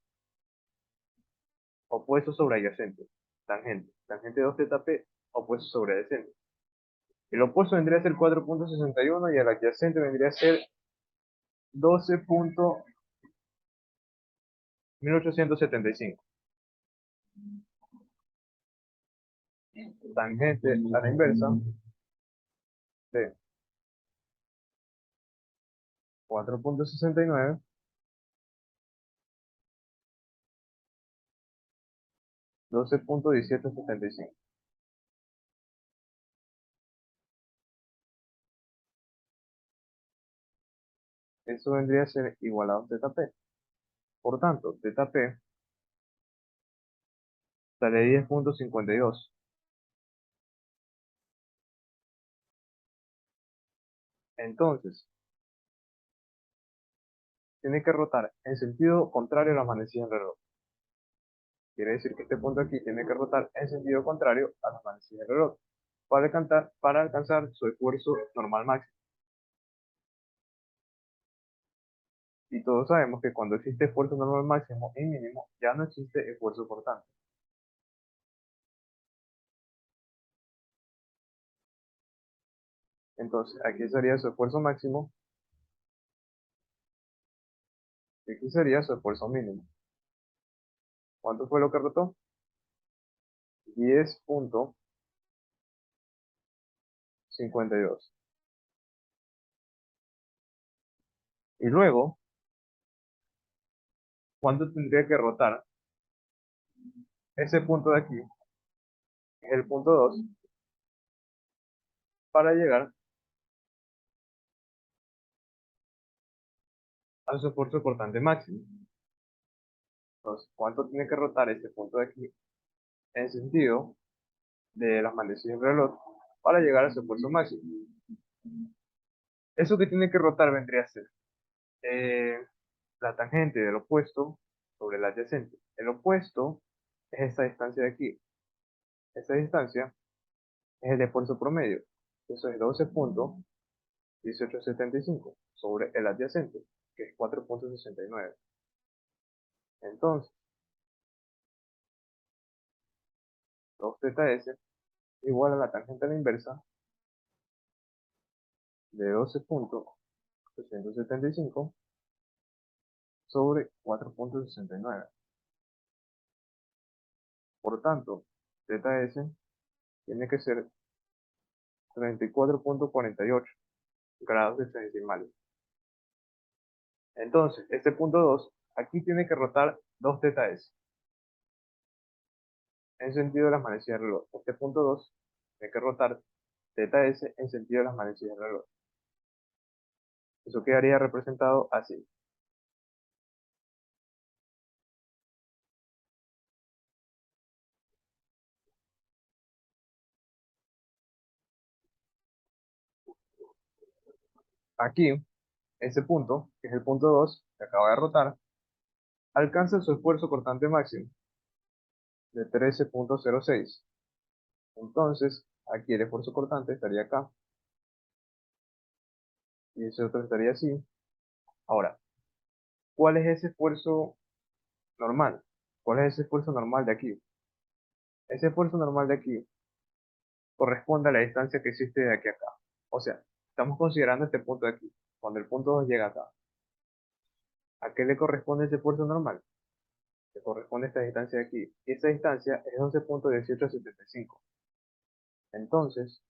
Opuesto sobre adyacente. Tangente. Tangente 2 θp, opuesto sobre adyacente. El opuesto vendría a ser 4,61 y el adyacente vendría a ser 12,1875. Tangente a la inversa de 4,69, 12,1875. Eso vendría a ser igual a 2 θp. Por tanto, θp sale 10,52. Entonces, tiene que rotar en sentido contrario a la manecilla del reloj. Quiere decir que este punto aquí tiene que rotar en sentido contrario a la manecilla del reloj para alcanzar su esfuerzo normal máximo. Y todos sabemos que cuando existe esfuerzo normal máximo y mínimo, ya no existe esfuerzo cortante. Entonces, aquí sería su esfuerzo máximo y aquí sería su esfuerzo mínimo. ¿Cuánto fue lo que rotó? 10,52. Y luego, ¿cuánto tendría que rotar ese punto de aquí, que es el punto 2, para llegar a su esfuerzo cortante máximo? Entonces, ¿cuánto tiene que rotar ese punto de aquí en sentido de las manecillas del reloj para llegar a su esfuerzo máximo? Eso que tiene que rotar vendría a ser eh, la tangente del opuesto sobre el adyacente. El opuesto es esta distancia de aquí. Esta distancia es el esfuerzo promedio. Eso es 12,1875 sobre el adyacente, que es 4,69. Entonces, 2θs igual a la tangente a la inversa de 12,875 sobre 4,69. Por tanto, θs tiene que ser 34,48 grados decimales. Entonces, este punto 2, aquí tiene que rotar 2 θs en sentido de las manecillas del reloj. Este punto 2 tiene que rotar θs en sentido de las manecillas del reloj. Eso quedaría representado así. Aquí, ese punto, que es el punto 2, que acaba de rotar, alcanza su esfuerzo cortante máximo de 13,06. Entonces, aquí el esfuerzo cortante estaría acá, y ese otro estaría así. Ahora, ¿cuál es ese esfuerzo normal? ¿Cuál es ese esfuerzo normal de aquí? Ese esfuerzo normal de aquí corresponde a la distancia que existe de aquí a acá. O sea, estamos considerando este punto de aquí, cuando el punto 2 llega acá. ¿A qué le corresponde ese esfuerzo normal? Le corresponde esta distancia de aquí. Y esa distancia es 12,1875. Entonces,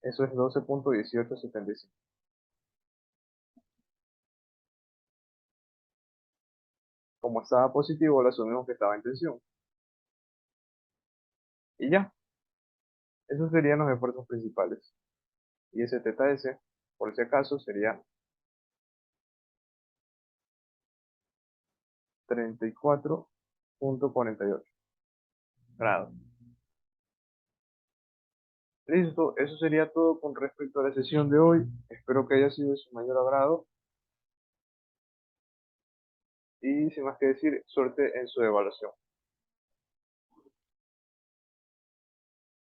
eso es 12,1875. Como estaba positivo, lo asumimos que estaba en tensión. Y ya, esos serían los esfuerzos principales. Y ese θs, por si acaso, sería 34,48 grados. Listo, eso sería todo con respecto a la sesión de hoy. Espero que haya sido de su mayor agrado y sin más que decir, suerte en su evaluación.